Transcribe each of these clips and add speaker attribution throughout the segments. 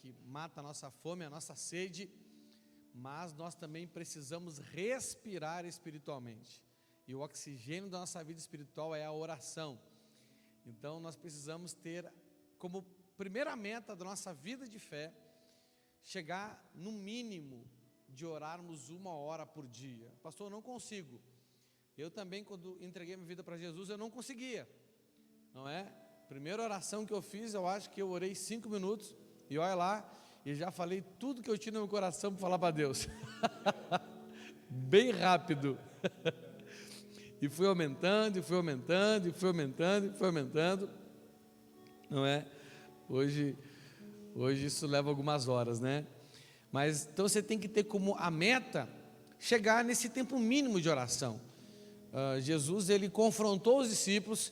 Speaker 1: que mata a nossa fome, a nossa sede, mas nós também precisamos respirar espiritualmente. E o oxigênio da nossa vida espiritual é a oração. Então nós precisamos ter como primeira meta da nossa vida de fé, chegar no mínimo de orarmos 1 hora por dia. Pastor, eu não consigo. Eu também, quando entreguei minha vida para Jesus, eu não conseguia, não é? Primeira oração que eu fiz, eu acho que eu orei 5 minutos, e olha lá, e já falei tudo que eu tinha no meu coração para falar para Deus, bem rápido, e fui aumentando, e fui aumentando, e fui aumentando, e fui aumentando, não é? Hoje isso leva algumas horas, né? Mas então você tem que ter como a meta chegar nesse tempo mínimo de oração. Jesus, ele confrontou os discípulos,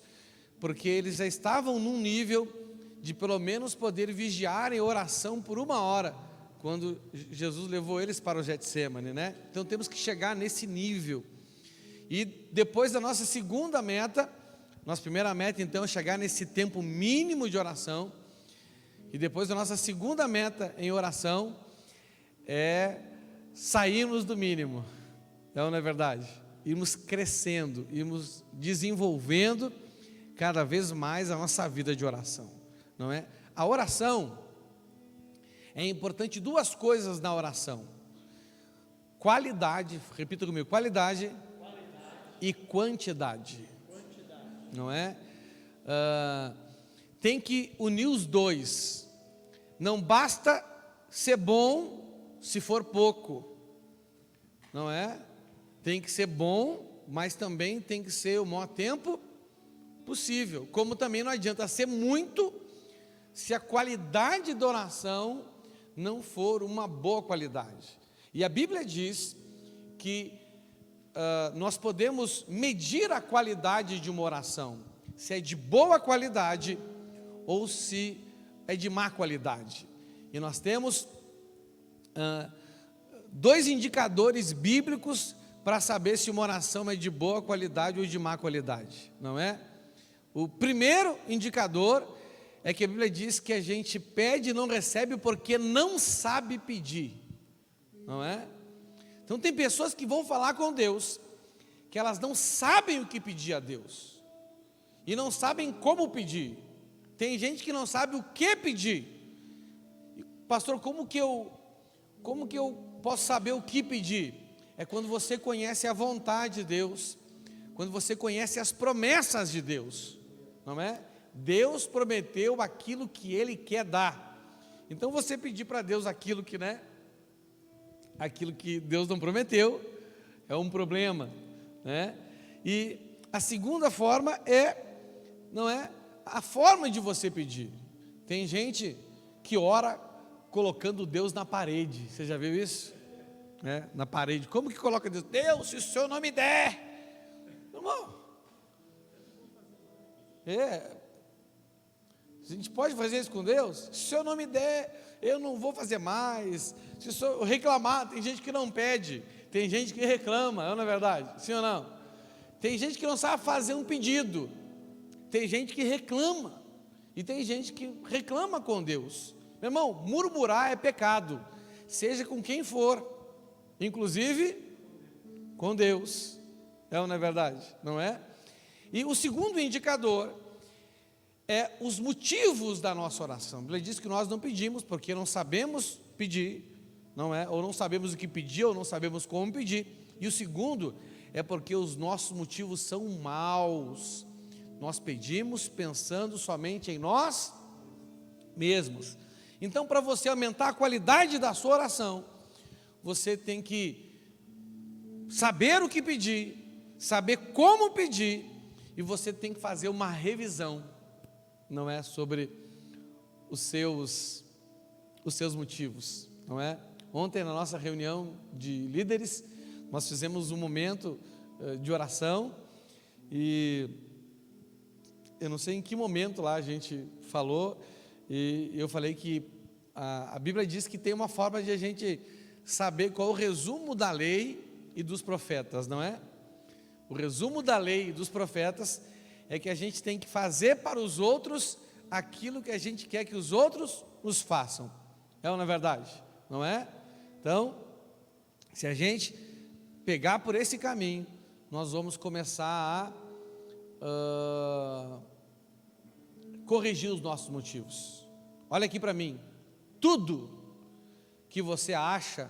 Speaker 1: porque eles já estavam num nível de pelo menos poder vigiar em oração por 1 hora, quando Jesus levou eles para o Getsemane, né? Então temos que chegar nesse nível. E depois da nossa segunda meta, nossa primeira meta então é chegar nesse tempo mínimo de oração, e depois da nossa segunda meta em oração, é sairmos do mínimo, não é verdade? Irmos crescendo, irmos desenvolvendo cada vez mais a nossa vida de oração, não é? A oração, é importante 2 coisas na oração: qualidade, repita comigo, qualidade e quantidade, não é? Tem que unir os dois, não basta ser bom se for pouco, não é? Tem que ser bom, mas também tem que ser o maior tempo possível, como também não adianta ser muito, se a qualidade da oração não for uma boa qualidade. E a Bíblia diz que nós podemos medir a qualidade de uma oração, se é de boa qualidade ou se é de má qualidade. E nós temos 2 indicadores bíblicos para saber se uma oração é de boa qualidade ou de má qualidade, não é? O primeiro indicador é que a Bíblia diz que a gente pede e não recebe porque não sabe pedir, não é? Então tem pessoas que vão falar com Deus, que elas não sabem o que pedir a Deus, e não sabem como pedir. Tem gente que não sabe o que pedir. Pastor, como que eu posso saber o que pedir? É quando você conhece a vontade de Deus, quando você conhece as promessas de Deus, não é? Deus prometeu aquilo que Ele quer dar. Então você pedir para Deus aquilo que, né? Aquilo que Deus não prometeu é um problema, né? E a segunda forma não é a forma de você pedir. Tem gente que ora colocando Deus na parede. Você já viu isso? Na parede. Como que coloca Deus? Deus, se o Senhor não me der, irmão, a gente pode fazer isso com Deus? Se o Senhor não me der, eu não vou fazer mais. Se o Senhor reclamar, tem gente que não pede, tem gente que reclama, não é verdade? Sim ou não? Tem gente que não sabe fazer um pedido, tem gente que reclama, e tem gente que reclama com Deus. Meu irmão, murmurar é pecado, seja com quem for, inclusive com Deus, não é verdade? Não é? E o segundo indicador é os motivos da nossa oração. A Bíblia diz que nós não pedimos porque não sabemos pedir, não é? Ou não sabemos o que pedir, ou não sabemos como pedir. E o segundo é porque os nossos motivos são maus. Nós pedimos pensando somente em nós mesmos. Então, para você aumentar a qualidade da sua oração, você tem que saber o que pedir, saber como pedir, e você tem que fazer uma revisão, não é, sobre os seus motivos, não é? Ontem na nossa reunião de líderes, nós fizemos um momento de oração, e eu não sei em que momento lá a gente falou, e eu falei que a Bíblia diz que tem uma forma de a gente saber qual é o resumo da lei e dos profetas, não é? O resumo da lei e dos profetas é que a gente tem que fazer para os outros aquilo que a gente quer que os outros nos façam. É ou não é verdade? Não é? Então, se a gente pegar por esse caminho, nós vamos começar a corrigir os nossos motivos. Olha aqui para mim, tudo que você acha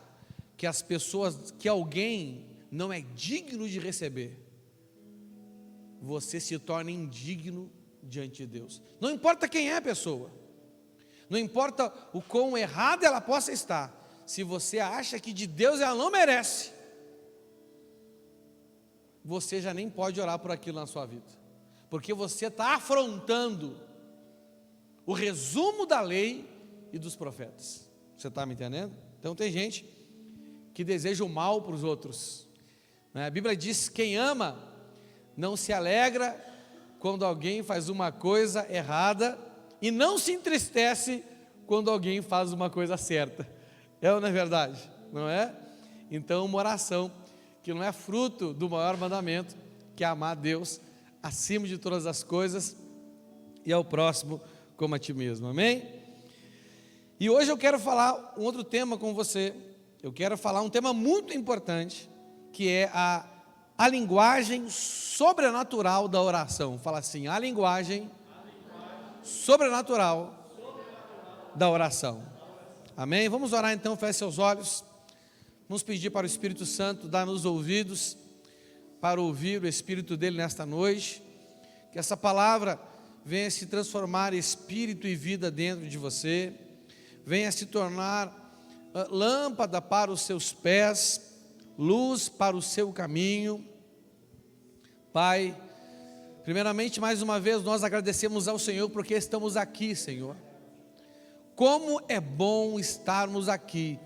Speaker 1: que as pessoas, que alguém não é digno de receber, você se torna indigno diante de Deus. Não importa quem é a pessoa, não importa o quão errada ela possa estar, se você acha que de Deus ela não merece, você já nem pode orar por aquilo na sua vida, porque você está afrontando o resumo da lei e dos profetas. Você está me entendendo? Então tem gente que deseja o mal para os outros. A Bíblia diz: quem ama não se alegra quando alguém faz uma coisa errada e não se entristece quando alguém faz uma coisa certa. É ou não é verdade? Não é? Então uma oração que não é fruto do maior mandamento, que é amar a Deus acima de todas as coisas e ao próximo como a ti mesmo. Amém? E hoje eu quero falar um outro tema com você. Eu quero falar um tema muito importante, que é a linguagem sobrenatural da oração. Fala assim: a linguagem sobrenatural da oração. Amém? Vamos orar então, feche seus olhos. Vamos pedir para o Espírito Santo dar-nos ouvidos para ouvir o Espírito dele nesta noite. Que essa palavra venha se transformar em espírito e vida dentro de você. Venha se tornar lâmpada para os seus pés, luz para o seu caminho. Pai, primeiramente, mais uma vez, nós agradecemos ao Senhor porque estamos aqui, Senhor. Como é bom estarmos aqui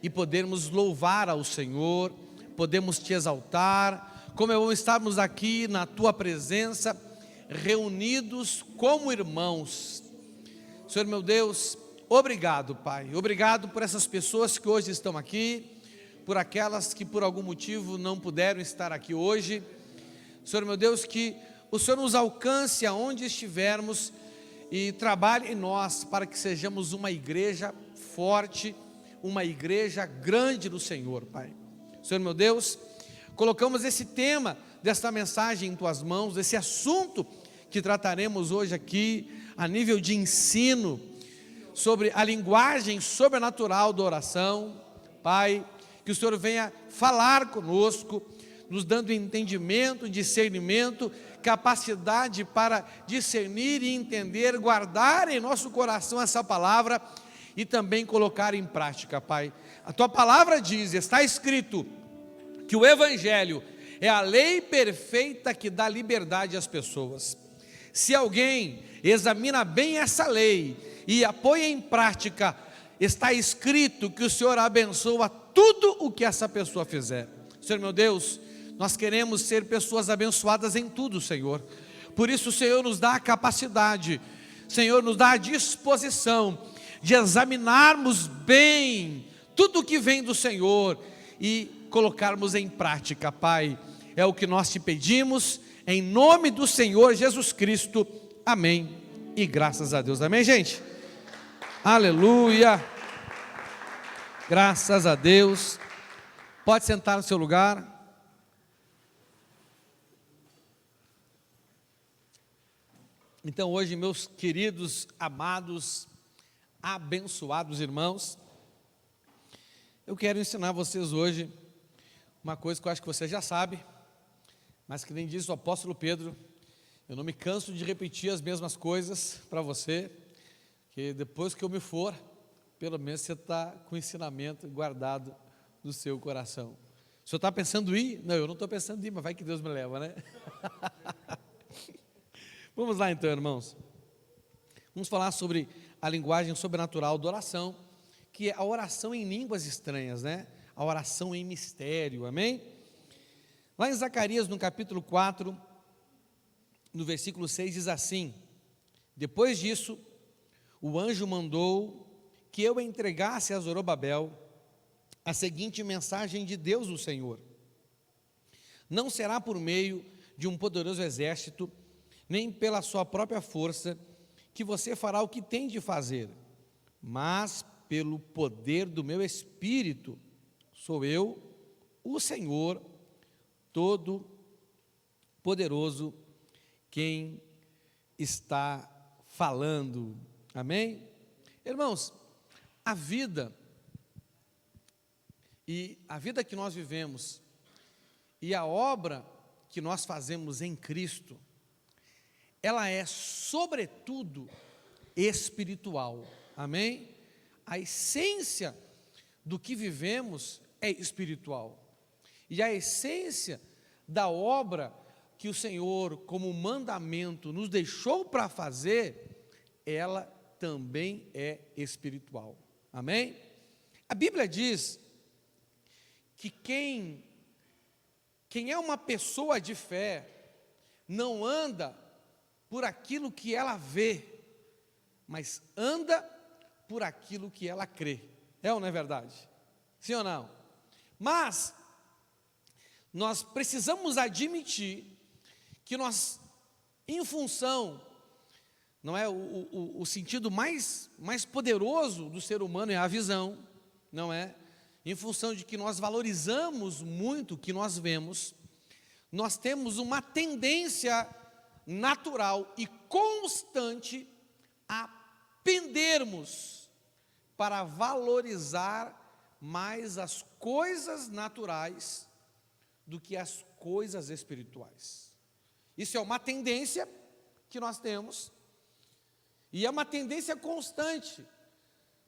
Speaker 1: e podermos louvar ao Senhor, podemos te exaltar. Como é bom estarmos aqui na tua presença, reunidos como irmãos. Senhor meu Deus, obrigado, Pai, obrigado por essas pessoas que hoje estão aqui, por aquelas que por algum motivo não puderam estar aqui hoje. Senhor meu Deus, que o Senhor nos alcance aonde estivermos e trabalhe em nós para que sejamos uma igreja forte, uma igreja grande do Senhor, Pai. Senhor meu Deus, colocamos esse tema desta mensagem em tuas mãos, esse assunto que trataremos hoje aqui a nível de ensino sobre a linguagem sobrenatural da oração. Pai, que o Senhor venha falar conosco, nos dando entendimento, discernimento, capacidade para discernir e entender, guardar em nosso coração essa palavra e também colocar em prática, Pai. A tua palavra diz, está escrito, que o Evangelho é a lei perfeita que dá liberdade às pessoas. Se alguém examina bem essa lei e a põe em prática, está escrito que o Senhor abençoa tudo o que essa pessoa fizer. Senhor meu Deus, nós queremos ser pessoas abençoadas em tudo, Senhor. Por isso o Senhor nos dá a capacidade, Senhor nos dá a disposição de examinarmos bem tudo o que vem do Senhor e colocarmos em prática, Pai. É o que nós te pedimos, em nome do Senhor Jesus Cristo, amém, e graças a Deus, amém, gente? Aleluia, graças a Deus. Pode sentar no seu lugar. Então hoje, meus queridos, amados, abençoados irmãos, eu quero ensinar vocês hoje uma coisa que eu acho que você já sabe, mas que nem diz o apóstolo Pedro, eu não me canso de repetir as mesmas coisas para você, que depois que eu me for, pelo menos você está com o ensinamento guardado no seu coração. O senhor está pensando em ir? Não, eu não estou pensando em ir, mas vai que Deus me leva, né? Vamos lá então, irmãos. Vamos falar sobre a linguagem sobrenatural da oração, que é a oração em línguas estranhas, né? A oração em mistério, amém? Lá em Zacarias, no capítulo 4, no versículo 6, diz assim: depois disso, o anjo mandou que eu entregasse a Zorobabel a seguinte mensagem de Deus o Senhor: não será por meio de um poderoso exército, nem pela sua própria força, que você fará o que tem de fazer, mas pelo poder do meu Espírito. Sou eu, o Senhor Todo-Poderoso, quem está falando. Amém? Irmãos, a vida que nós vivemos e a obra que nós fazemos em Cristo, ela é sobretudo espiritual. Amém? A essência do que vivemos é espiritual. E a essência da obra que o Senhor, como mandamento, nos deixou para fazer, ela também é espiritual. Amém? A Bíblia diz que quem é uma pessoa de fé não anda por aquilo que ela vê, mas anda por aquilo que ela crê. É ou não é verdade? Sim ou não? Mas nós precisamos admitir que nós, em função, não é, o sentido mais poderoso do ser humano é a visão, não é? Em função de que nós valorizamos muito o que nós vemos, nós temos uma tendência natural e constante a pendermos para valorizar mais as coisas naturais do que as coisas espirituais. Isso é uma tendência que nós temos, e é uma tendência constante.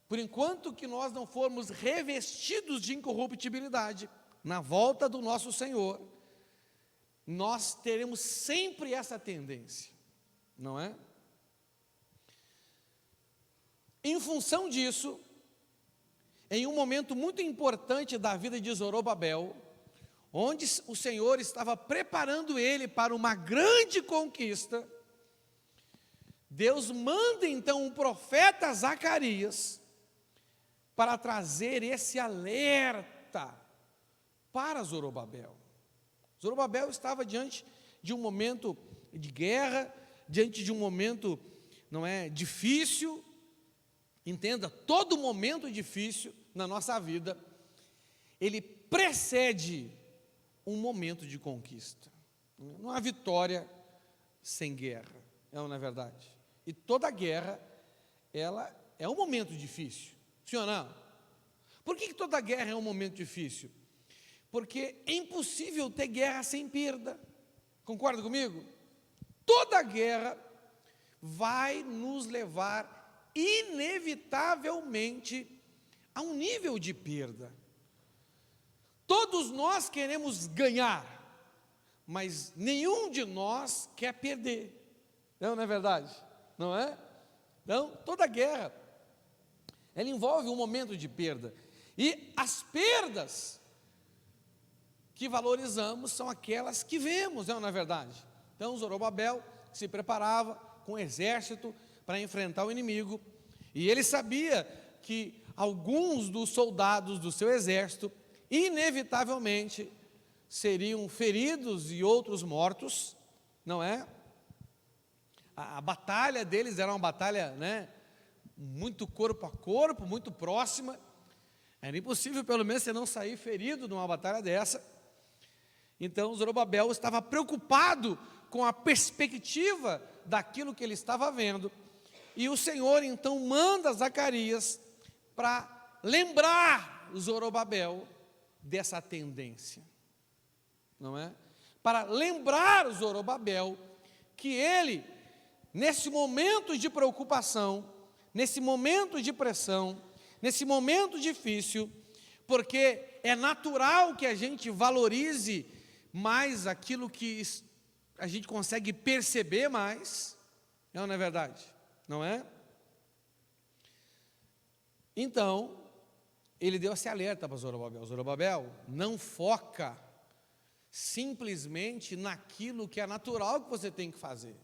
Speaker 1: Por enquanto que nós não formos revestidos de incorruptibilidade, na volta do nosso Senhor, nós teremos sempre essa tendência, não é? Em função disso, em um momento muito importante da vida de Zorobabel, onde o Senhor estava preparando ele para uma grande conquista, Deus manda então o profeta Zacarias para trazer esse alerta para Zorobabel. Zorobabel estava diante de um momento de guerra, diante de um momento, não é, difícil. Entenda, todo momento difícil na nossa vida, ele precede um momento de conquista. Não há vitória sem guerra, é ou não é verdade? E toda guerra, ela é um momento difícil, sim ou não? Por que toda guerra é um momento difícil? Porque é impossível ter guerra sem perda, concorda comigo? Toda guerra vai nos levar inevitavelmente a um nível de perda. Todos nós queremos ganhar, mas nenhum de nós quer perder, não é verdade? Não é? Então, toda guerra, ela envolve um momento de perda, e as perdas que valorizamos são aquelas que vemos, não é verdade? Então, Zorobabel se preparava com um exército para enfrentar o inimigo, e ele sabia que alguns dos soldados do seu exército, inevitavelmente, seriam feridos e outros mortos, não é? A batalha deles era uma batalha, né, muito corpo a corpo, muito próxima. Era impossível, pelo menos, você não sair ferido numa batalha dessa. Então, Zorobabel estava preocupado com a perspectiva daquilo que ele estava vendo, e o Senhor então manda Zacarias para lembrar Zorobabel dessa tendência, não é? Para lembrar Zorobabel que ele, nesse momento de preocupação, nesse momento de pressão, nesse momento difícil, porque é natural que a gente valorize mais aquilo que a gente consegue perceber mais, não é verdade? Não é? Então, ele deu esse alerta para Zorobabel. Zorobabel, não foca simplesmente naquilo que é natural que você tem que fazer.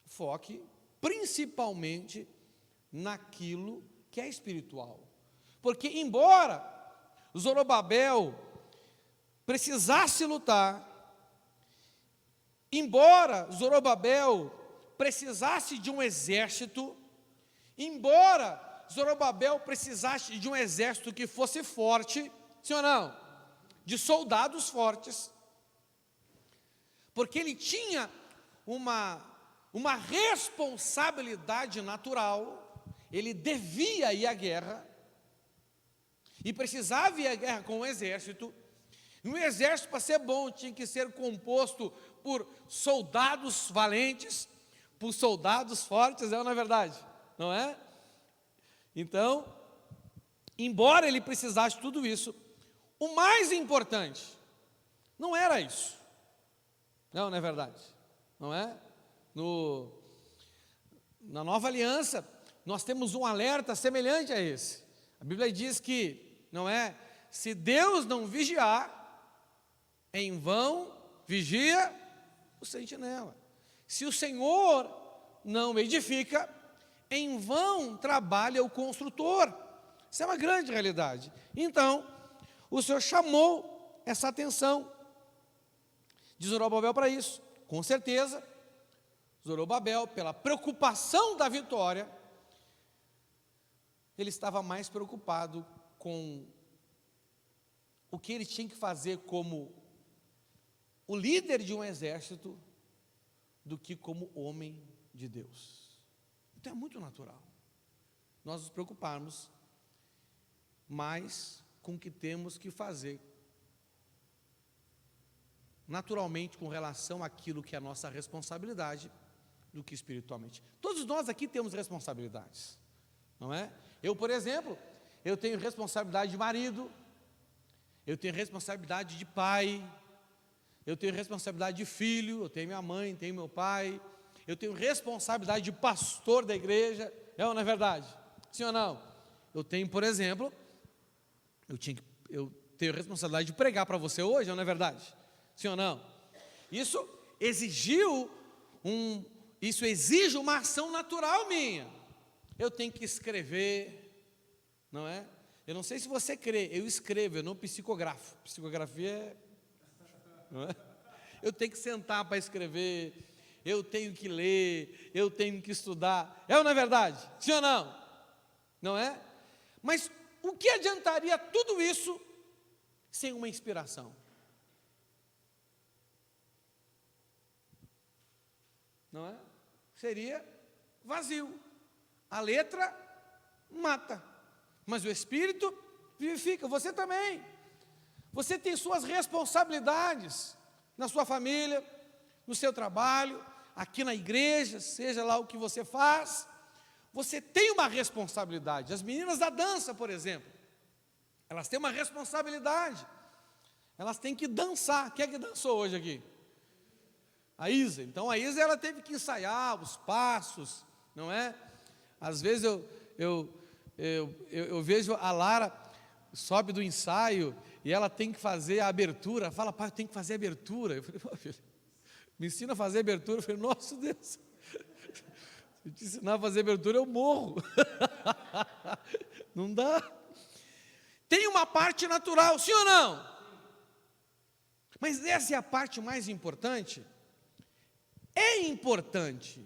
Speaker 1: Foque principalmente naquilo que é espiritual. Porque embora Zorobabel precisasse lutar, embora Zorobabel precisasse de um exército, Embora Zorobabel precisasse de um exército que fosse forte, sim ou não? De soldados fortes, porque ele tinha uma responsabilidade natural, ele devia ir à guerra, e precisava ir à guerra com o exército. E um exército, para ser bom, tinha que ser composto por soldados valentes, por soldados fortes, não é verdade? Não é? Então, embora ele precisasse de tudo isso, o mais importante não era isso. Não é verdade? Não é? Na nova aliança, nós temos um alerta semelhante a esse. A Bíblia diz que, não é? Se Deus não vigiar, em vão vigia o sentinela. Se o Senhor não edifica, em vão trabalha o construtor. Isso é uma grande realidade. Então, o Senhor chamou essa atenção de Zorobabel para isso. Com certeza, Zorobabel, pela preocupação da vitória, ele estava mais preocupado com o que ele tinha que fazer como o líder de um exército do que como homem de Deus. Então é muito natural nós nos preocuparmos mais com o que temos que fazer naturalmente com relação àquilo que é a nossa responsabilidade do que espiritualmente. Todos nós aqui temos responsabilidades, não é? Eu, por exemplo, eu tenho responsabilidade de marido, eu tenho responsabilidade de pai, eu tenho responsabilidade de filho, eu tenho minha mãe, tenho meu pai, eu tenho responsabilidade de pastor da igreja, não é verdade? Sim ou não? Eu tenho, por exemplo, eu tenho responsabilidade de pregar para você hoje, não é verdade? Sim ou não? Isso exige uma ação natural minha. Eu tenho que escrever, não é? Eu não sei se você crê, eu escrevo, eu não psicografo. Psicografia é... Não é? Eu tenho que sentar para escrever, eu tenho que ler, eu tenho que estudar. É ou não é verdade? Sim ou não? Não é? Mas o que adiantaria tudo isso sem uma inspiração? Não é? Seria vazio. A letra mata, mas o Espírito vivifica. Você também. Você tem suas responsabilidades na sua família, no seu trabalho, aqui na igreja, seja lá o que você faz. Você tem uma responsabilidade. As meninas da dança, por exemplo, elas têm uma responsabilidade. Elas têm que dançar. Quem é que dançou hoje aqui? A Isa. Então a Isa, ela teve que ensaiar os passos, não é? Às vezes eu vejo a Lara sobe do ensaio e ela tem que fazer a abertura. Fala, pai, eu tenho que fazer a abertura. Eu falei, pô, filho, me ensina a fazer a abertura. Eu falei, nossa Deus, se eu te ensinar a fazer a abertura, eu morro. Não dá. Tem uma parte natural, sim ou não? Mas essa é a parte mais importante. É importante.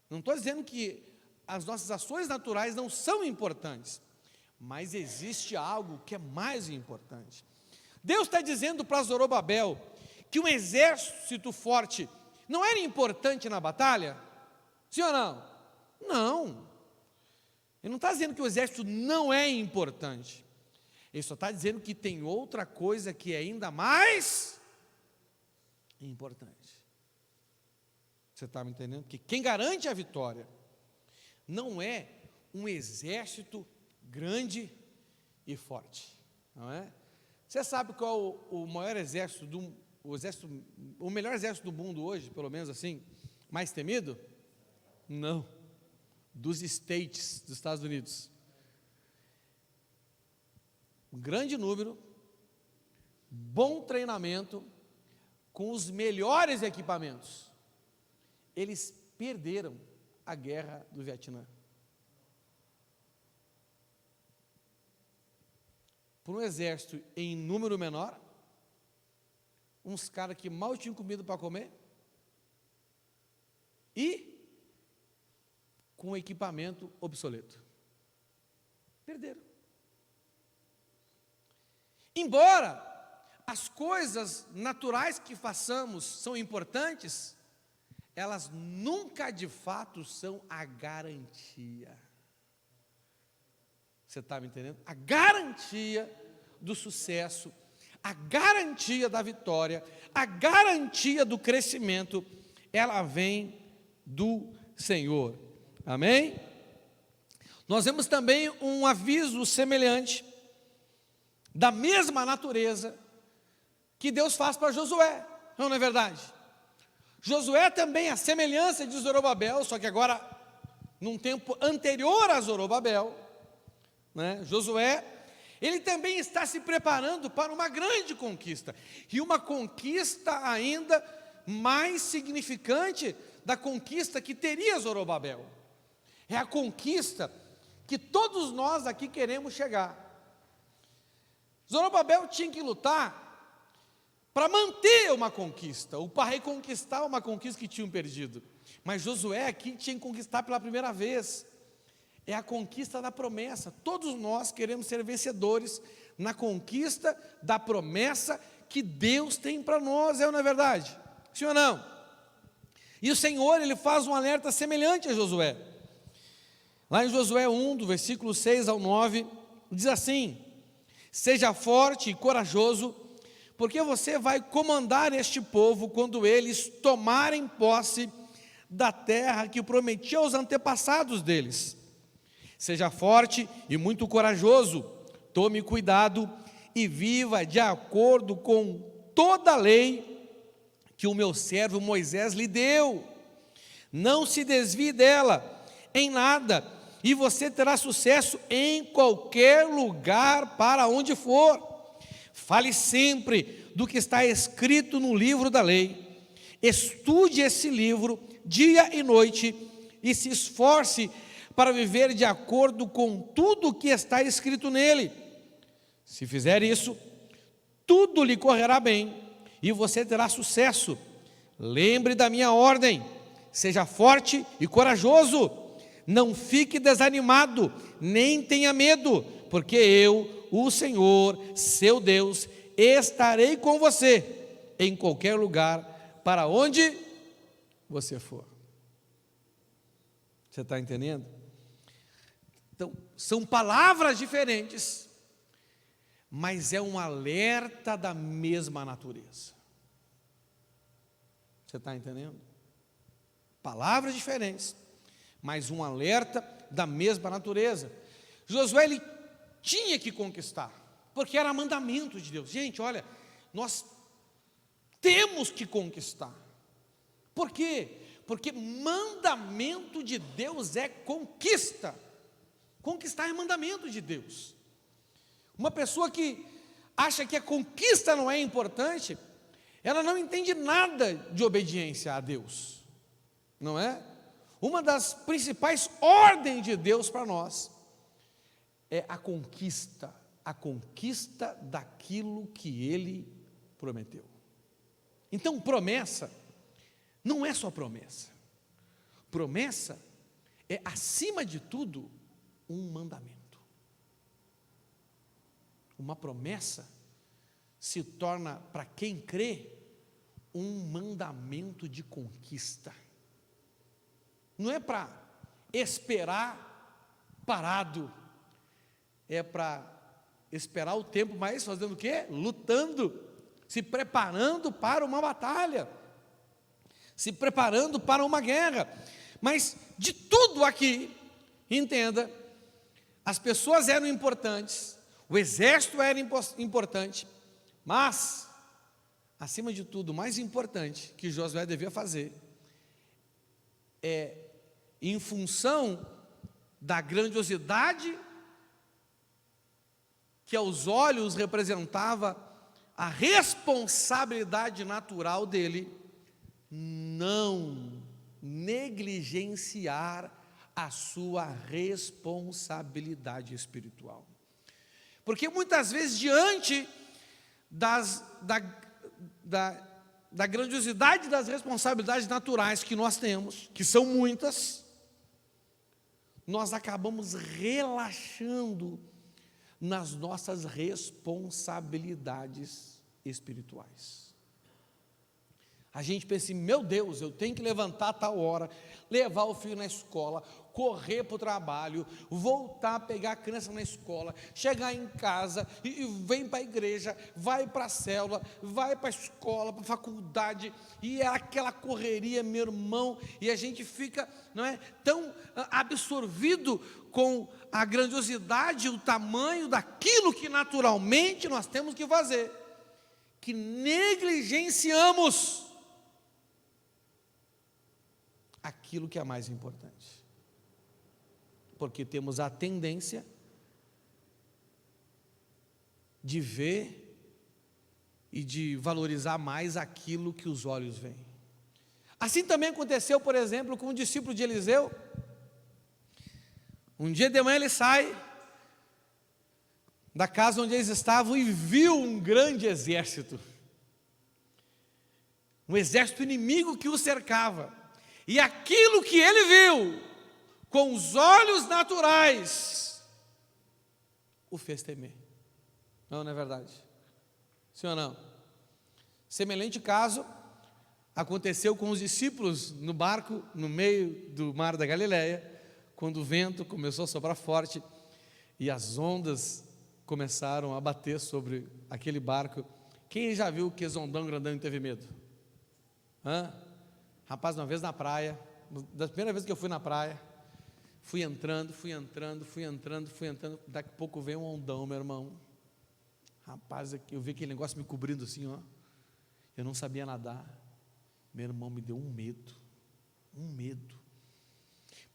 Speaker 1: Não estou dizendo que as nossas ações naturais não são importantes, mas existe algo que é mais importante. Deus está dizendo para Zorobabel que um exército forte não era importante na batalha? Sim ou não? Não. Ele não está dizendo que o exército não é importante. Ele só está dizendo que tem outra coisa que é ainda mais importante. Você está me entendendo? Que quem garante a vitória não é um exército grande e forte, não é? Você sabe qual o maior exército, o melhor exército do mundo hoje, pelo menos assim, mais temido? Não, dos States, dos Estados Unidos. Um grande número, bom treinamento, com os melhores equipamentos. Eles perderam a guerra do Vietnã. Por um exército em número menor, uns caras que mal tinham comida para comer, e com equipamento obsoleto. Perderam. Embora as coisas naturais que façamos são importantes, elas nunca de fato são a garantia. Você está me entendendo? A garantia do sucesso, a garantia da vitória, a garantia do crescimento, ela vem do Senhor. Amém? Nós vemos também um aviso semelhante, da mesma natureza, que Deus faz para Josué, não é verdade? Josué também, a semelhança de Zorobabel, só que agora, num tempo anterior a Zorobabel, né? Josué, ele também está se preparando para uma grande conquista, e uma conquista ainda mais significante da conquista que teria Zorobabel. É a conquista que todos nós aqui queremos chegar. Zorobabel tinha que lutar para manter uma conquista, ou para reconquistar uma conquista que tinham perdido. Mas Josué aqui tinha que conquistar pela primeira vez. É a conquista da promessa. Todos nós queremos ser vencedores na conquista da promessa que Deus tem para nós, não é verdade? Sim ou não? E o Senhor, Ele faz um alerta semelhante a Josué. Lá em Josué 1, do versículo 6 ao 9, diz assim: seja forte e corajoso, porque você vai comandar este povo quando eles tomarem posse da terra que prometi aos antepassados deles. Seja forte e muito corajoso, tome cuidado e viva de acordo com toda a lei que o meu servo Moisés lhe deu. Não se desvie dela em nada, e você terá sucesso em qualquer lugar para onde for. Fale sempre do que está escrito no livro da lei. Estude esse livro dia e noite e se esforce para viver de acordo com tudo o que está escrito nele. Se fizer isso, tudo lhe correrá bem e você terá sucesso. Lembre da minha ordem, seja forte e corajoso, não fique desanimado, nem tenha medo, porque eu, o Senhor, seu Deus, estarei com você em qualquer lugar para onde você for. Você está entendendo? Então, são palavras diferentes, mas é um alerta da mesma natureza. Você está entendendo? Palavras diferentes, mas um alerta da mesma natureza. Josué, ele tinha que conquistar, porque era mandamento de Deus. Gente, olha, nós temos que conquistar. Por quê? Porque mandamento de Deus é conquista. Conquistar é mandamento de Deus. Uma pessoa que acha que a conquista não é importante, ela não entende nada de obediência a Deus, não é? Uma das principais ordens de Deus para nós é a conquista daquilo que Ele prometeu. Então, promessa não é só promessa. Promessa é, acima de tudo, um mandamento. Uma promessa se torna, para quem crê, um mandamento de conquista. Não é para esperar parado, é para esperar o tempo, mas fazendo o quê? Lutando, se preparando para uma batalha, se preparando para uma guerra. Mas de tudo aqui, entenda, as pessoas eram importantes, o exército era importante, mas, acima de tudo, o mais importante que Josué devia fazer é, em função da grandiosidade que aos olhos representava a responsabilidade natural dele, não negligenciar a sua responsabilidade espiritual. Porque muitas vezes, diante da grandiosidade das responsabilidades naturais que nós temos, que são muitas, nós acabamos relaxando nas nossas responsabilidades espirituais. A gente pensa assim, meu Deus, eu tenho que levantar a tal hora, levar o filho na escola, correr para o trabalho, voltar a pegar a criança na escola, chegar em casa e vem para a igreja, vai para a célula, vai para a escola, para a faculdade, e é aquela correria, meu irmão, e a gente fica, não é, tão absorvido com a grandiosidade, o tamanho daquilo que naturalmente nós temos que fazer, que negligenciamos aquilo que é mais importante, porque temos a tendência de ver e de valorizar mais aquilo que os olhos veem. Assim também aconteceu, por exemplo, com o discípulo de Eliseu. Um dia de manhã ele sai da casa onde eles estavam e viu um grande exército, um exército inimigo que o cercava. E aquilo que ele viu com os olhos naturais o fez temer. Não é verdade? Sim ou não? Semelhante caso aconteceu com os discípulos no barco no meio do mar da Galileia, quando o vento começou a soprar forte e as ondas começaram a bater sobre aquele barco. Quem já viu que ondão grandão e teve medo? Rapaz, uma vez na praia, da primeira vez que eu fui na praia, fui entrando, daqui a pouco veio um ondão, meu irmão. Rapaz, eu vi aquele negócio me cobrindo assim, ó. Eu não sabia nadar. Meu irmão, me deu um medo.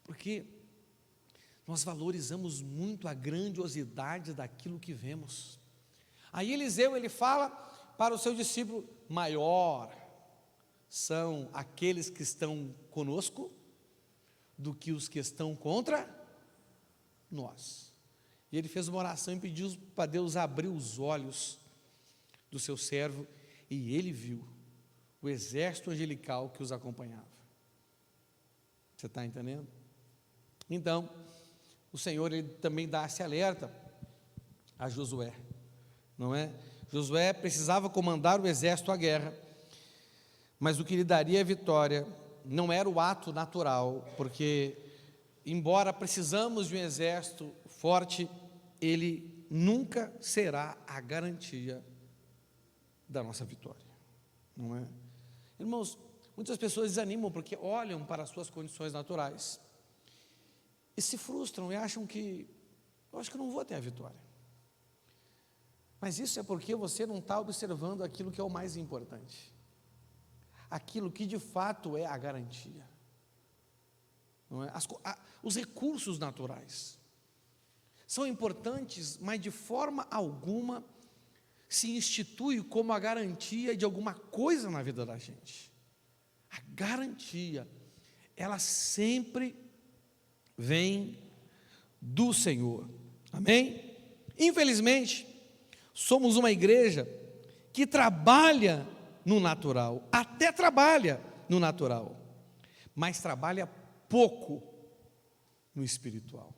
Speaker 1: Porque nós valorizamos muito a grandiosidade daquilo que vemos. Aí Eliseu, ele fala para o seu discípulo, maior são aqueles que estão conosco do que os que estão contra nós. E ele fez uma oração e pediu para Deus abrir os olhos do seu servo, e ele viu o exército angelical que os acompanhava. Você está entendendo? Então, o Senhor, ele também dá esse alerta a Josué, não é? Josué precisava comandar o exército à guerra, mas o que lhe daria a vitória não era o ato natural, porque, embora precisamos de um exército forte, ele nunca será a garantia da nossa vitória, não é? Irmãos, muitas pessoas desanimam porque olham para as suas condições naturais e se frustram e acham que, eu acho que não vou ter a vitória. Mas isso é porque você não está observando aquilo que é o mais importante, aquilo que de fato é a garantia, não é? Os recursos naturais são importantes, mas de forma alguma se institui como a garantia de alguma coisa na vida da gente. A garantia, ela sempre vem do Senhor, amém? Infelizmente, somos uma igreja que trabalha no natural, até trabalha no natural, mas trabalha pouco no espiritual,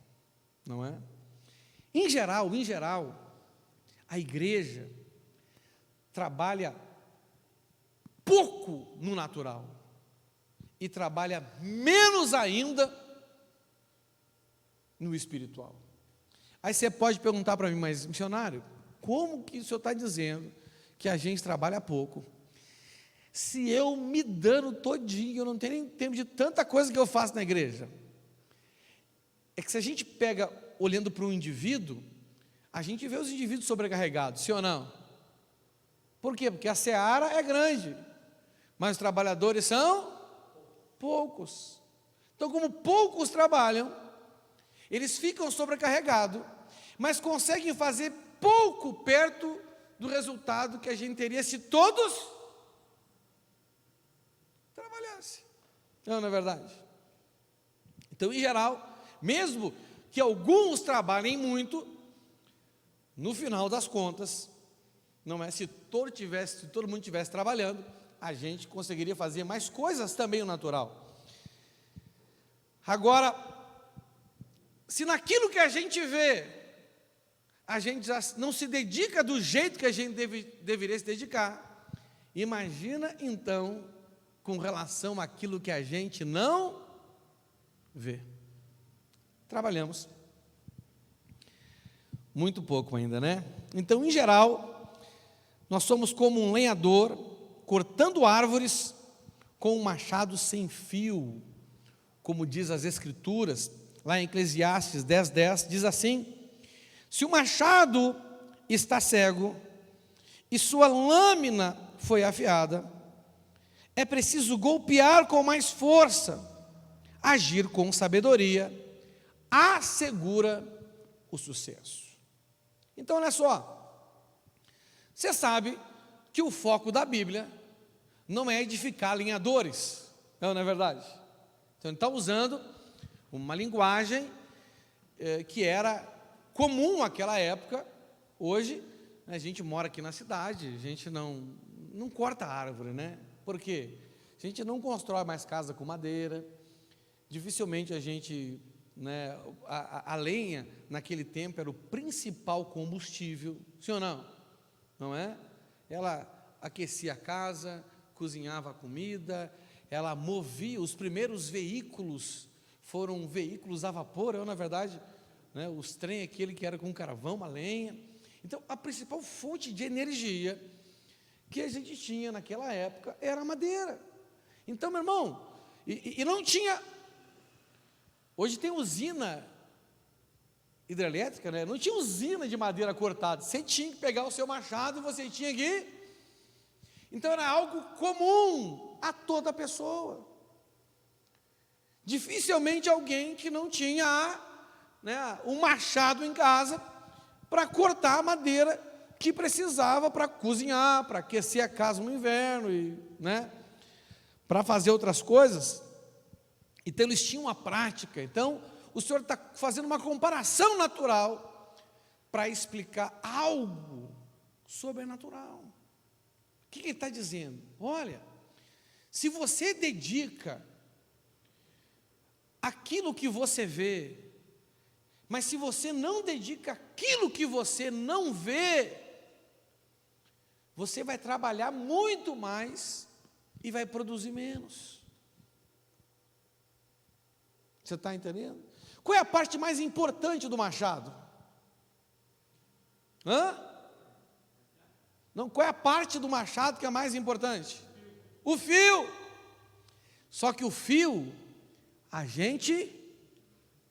Speaker 1: não é? Em geral, a igreja trabalha pouco no natural e trabalha menos ainda no espiritual. Aí você pode perguntar para mim, mas missionário, como que o senhor está dizendo que a gente trabalha pouco? Se eu me dando todinho, eu não tenho nem tempo de tanta coisa que eu faço na igreja. É que se a gente pega olhando para um indivíduo, a gente vê os indivíduos sobrecarregados, sim ou não? Por quê? Porque a seara é grande, mas os trabalhadores são poucos. Então, como poucos trabalham, eles ficam sobrecarregados, mas conseguem fazer pouco perto do resultado que a gente teria se todos trabalhassem. Não é verdade? Então, em geral, mesmo que alguns trabalhem muito, no final das contas, não é, se todo mundo estivesse trabalhando, a gente conseguiria fazer mais coisas também no natural. Agora, se naquilo que a gente vê, a gente já não se dedica do jeito que a gente deveria se dedicar, imagina então com relação àquilo que a gente não vê. Trabalhamos muito pouco ainda, né? Então, em geral, nós somos como um lenhador cortando árvores com um machado sem fio, como diz as Escrituras, lá em Eclesiastes 10:10, diz assim: se o machado está cego e sua lâmina foi afiada, é preciso golpear com mais força, agir com sabedoria, assegura o sucesso. Então, olha só, você sabe que o foco da Bíblia não é edificar lenhadores, não é verdade? Então, ele está usando uma linguagem que era comum naquela época. Hoje, a gente mora aqui na cidade, a gente não corta árvore, né? Por quê? A gente não constrói mais casa com madeira, dificilmente a gente, né, a lenha naquele tempo era o principal combustível, sim ou não? Não é? Ela aquecia a casa, cozinhava a comida, ela movia. Os primeiros veículos foram veículos a vapor, na verdade, né, os trem, aquele que era com carvão, uma lenha. Então, a principal fonte de energia que a gente tinha naquela época era a madeira. Então, meu irmão, e não tinha. Hoje tem usina hidrelétrica, né? Não tinha usina de madeira cortada. Você tinha que pegar o seu machado e você tinha que. Então, era algo comum a toda pessoa. Dificilmente alguém que não tinha um machado em casa para cortar a madeira que precisava para cozinhar, para aquecer a casa no inverno, e, né, para fazer outras coisas. Então, eles tinham uma prática. Então, o Senhor está fazendo uma comparação natural para explicar algo sobrenatural. O que ele está dizendo? Olha, se você dedica aquilo que você vê, mas se você não dedica aquilo que você não vê, você vai trabalhar muito mais e vai produzir menos. Você está entendendo? Qual é a parte mais importante do machado? Não, qual é a parte do machado que é mais importante? O fio. Só que o fio a gente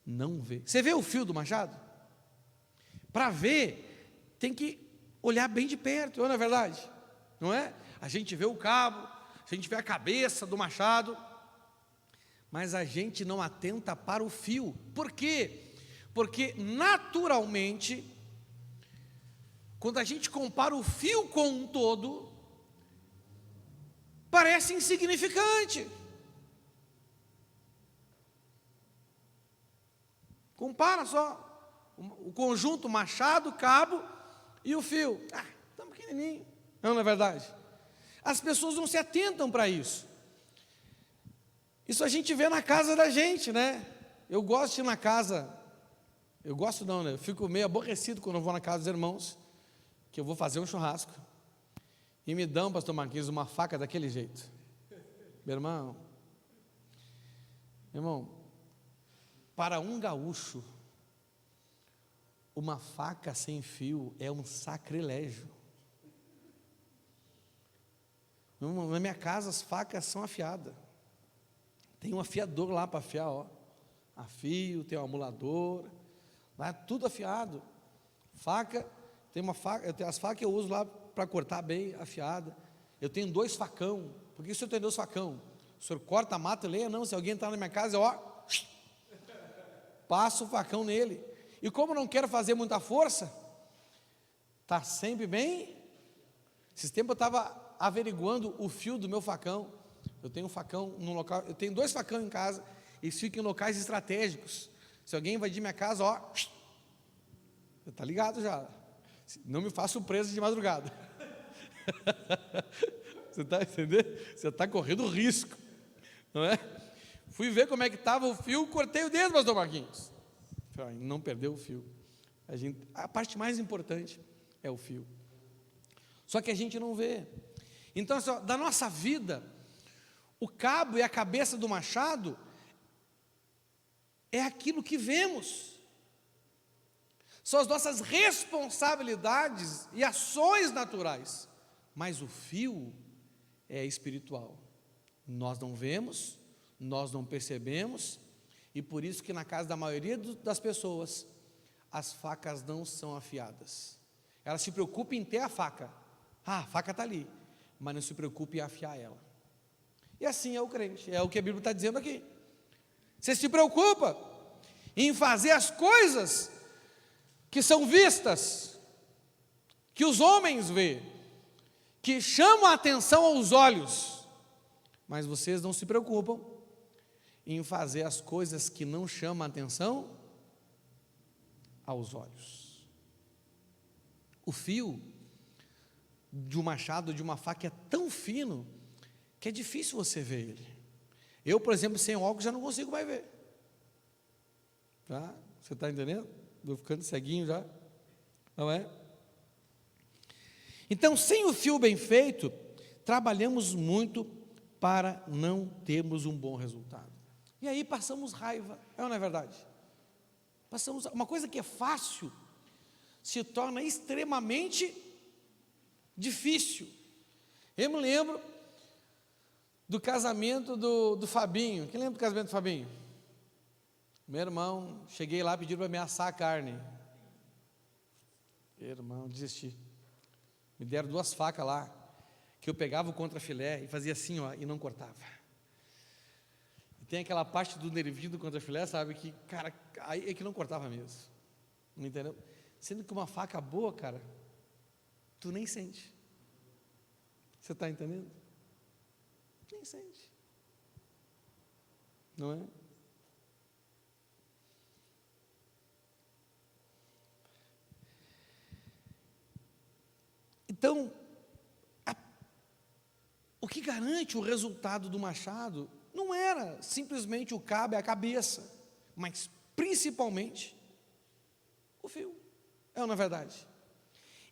Speaker 1: não vê. Você vê o fio do machado? Para ver, tem que olhar bem de perto, não é verdade? Não é? A gente vê o cabo, a gente vê a cabeça do machado, mas a gente não atenta para o fio. Por quê? Porque naturalmente, quando a gente compara o fio com um todo, parece insignificante. Compara só o conjunto machado, cabo e o fio. Tão pequenininho. Não é verdade? As pessoas não se atentam para isso. Isso a gente vê na casa da gente, né? Eu gosto de ir na casa. Eu gosto não, né? Eu fico meio aborrecido quando eu vou na casa dos irmãos, que eu vou fazer um churrasco e me dão, pastor Marquinhos, uma faca daquele jeito. Meu irmão, para um gaúcho, uma faca sem fio é um sacrilégio. Na minha casa as facas são afiadas. Tem um afiador lá para afiar, ó. Afio, tem um amulador, lá é tudo afiado. Faca, tem uma faca, eu tenho as facas que eu uso lá para cortar bem afiada. Eu tenho 2 facão. Por que o senhor tem 2 facão? O senhor corta, mata e lenha? Não, se alguém entrar na minha casa, passo o facão nele. E como não quero fazer muita força, está sempre bem. Esses tempos eu estava averiguando o fio do meu facão. Eu tenho um facão num local, eu tenho 2 facão em casa, e ficam em locais estratégicos. Se alguém invadir minha casa, você está ligado já. Não me faça surpresa de madrugada. Você está entendendo? Você está correndo risco, não é? Fui ver como é que estava o fio, cortei o dedo, pastor Marquinhos. para não perder o fio. A parte mais importante é o fio. Só que a gente não vê. Então, assim, da nossa vida, o cabo e a cabeça do machado é aquilo que vemos. São as nossas responsabilidades e ações naturais. Mas o fio é espiritual. Nós não vemos, nós não percebemos, e por isso que na casa da maioria das pessoas, as facas não são afiadas. Elas se preocupam em ter a faca. Ah, a faca está ali, mas não se preocupe em afiar ela. E assim é o crente, é o que a Bíblia está dizendo aqui. Você se preocupa em fazer as coisas que são vistas, que os homens vê, que chamam a atenção aos olhos, mas vocês não se preocupam em fazer as coisas que não chamam a atenção aos olhos. O fio de um machado, de uma faca é tão fino que é difícil você ver ele. Eu, por exemplo, sem óculos já não consigo mais ver. Tá? Você está entendendo? Estou ficando ceguinho já, não é? Então, sem o fio bem feito, trabalhamos muito para não termos um bom resultado. E aí passamos raiva, é ou não é verdade? Passamos, uma coisa que é fácil se torna extremamente difícil. Eu me lembro do casamento do Fabinho. Quem lembra do casamento do Fabinho? Meu irmão, cheguei lá, pediram para me assar a carne. Meu irmão, desisti. Me deram 2 facas lá, que eu pegava o contrafilé e fazia assim, ó, e não cortava. E tem aquela parte do nervinho do contrafilé, sabe, que, cara, aí é que não cortava mesmo. Não entendeu? Sendo que uma faca boa, cara, tu nem sente. Você está entendendo? Nem sente. Não é? Então, o que garante o resultado do machado não era simplesmente o cabo e a cabeça, mas principalmente o fio. É ou não é verdade?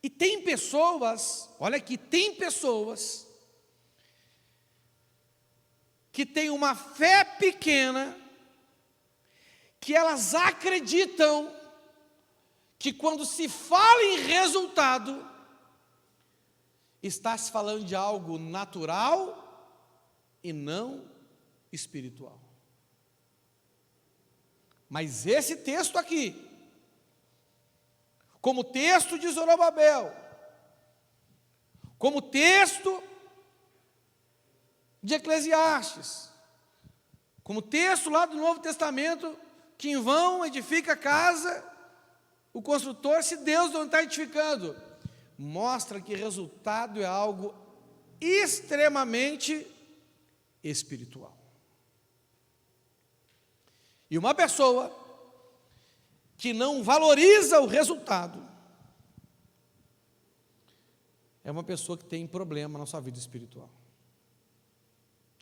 Speaker 1: E tem pessoas, olha aqui, tem pessoas que têm uma fé pequena, que elas acreditam que quando se fala em resultado, está se falando de algo natural e não espiritual. Mas esse texto aqui, como texto de Zorobabel, como texto de Eclesiastes, como texto lá do Novo Testamento, que em vão edifica a casa o construtor, se Deus não está edificando, mostra que resultado é algo extremamente espiritual. E uma pessoa que não valoriza o resultado é uma pessoa que tem problema na sua vida espiritual.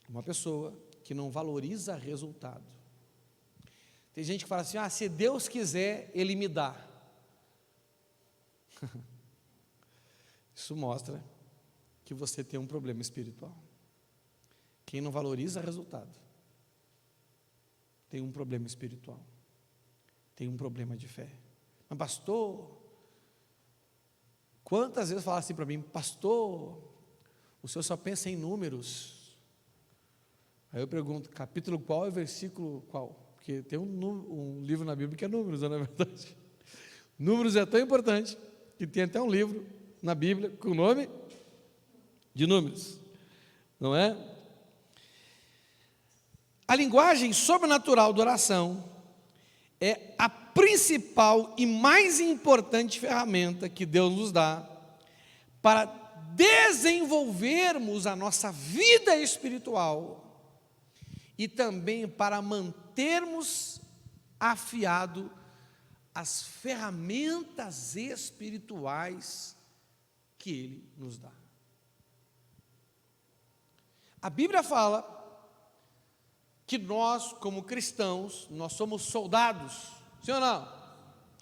Speaker 1: Uma pessoa que não valoriza resultado. Tem gente que fala assim, se Deus quiser, Ele me dá. Isso mostra que você tem um problema espiritual. Quem não valoriza resultado tem um problema espiritual, tem um problema de fé. Mas pastor, quantas vezes fala assim para mim, pastor, o senhor só pensa em números. Aí eu pergunto, capítulo qual e versículo qual? Porque tem um livro na Bíblia que é números, não é verdade? Números é tão importante que tem até um livro na Bíblia com o nome de Números, não é? A linguagem sobrenatural da oração é a principal e mais importante ferramenta que Deus nos dá para desenvolvermos a nossa vida espiritual e também para mantermos afiado as ferramentas espirituais que Ele nos dá. A Bíblia fala que nós, como cristãos, nós somos soldados Sim ou não?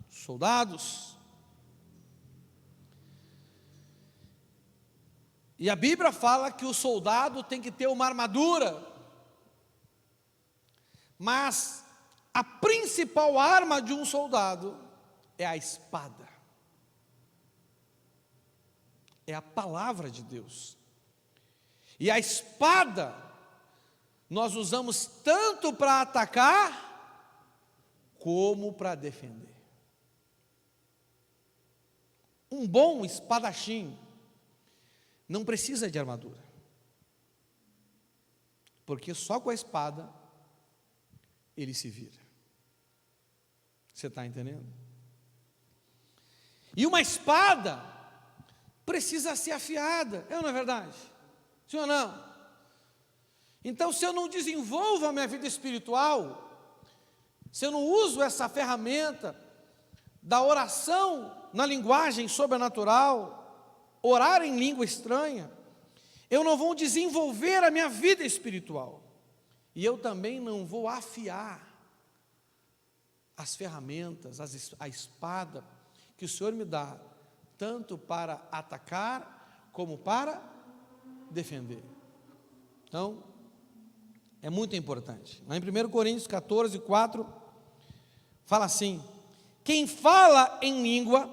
Speaker 1: Soldados. E a Bíblia fala que o soldado tem que ter uma armadura. Mas a principal arma de um soldado é a espada. É a palavra de Deus. E a espada nós usamos tanto para atacar como para defender. Um bom espadachim não precisa de armadura, porque só com a espada ele se vira. Você está entendendo? E uma espada precisa ser afiada, é ou não é verdade? Sim ou não? Então, se eu não desenvolvo a minha vida espiritual, se eu não uso essa ferramenta da oração na linguagem sobrenatural, orar em língua estranha, eu não vou desenvolver a minha vida espiritual. E eu também não vou afiar as ferramentas, a espada que o Senhor me dá, tanto para atacar como para defender. Então, é muito importante. Lá em 1 Coríntios 14, 4, fala assim: quem fala em língua,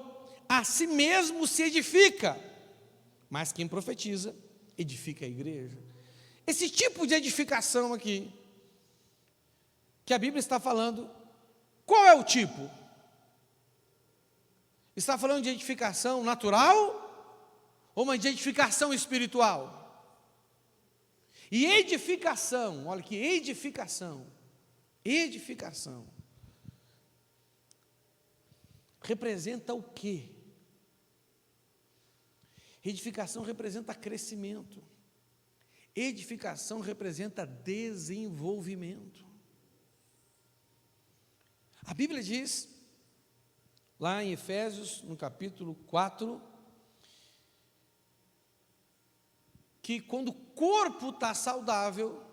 Speaker 1: a si mesmo se edifica, mas quem profetiza, edifica a igreja. Esse tipo de edificação aqui, que a Bíblia está falando, qual é o tipo? Está falando de edificação natural ou uma de edificação espiritual? E edificação, olha que edificação representa o quê? Edificação representa crescimento. Edificação representa desenvolvimento. A Bíblia diz, lá em Efésios, no capítulo 4, que quando o corpo está saudável,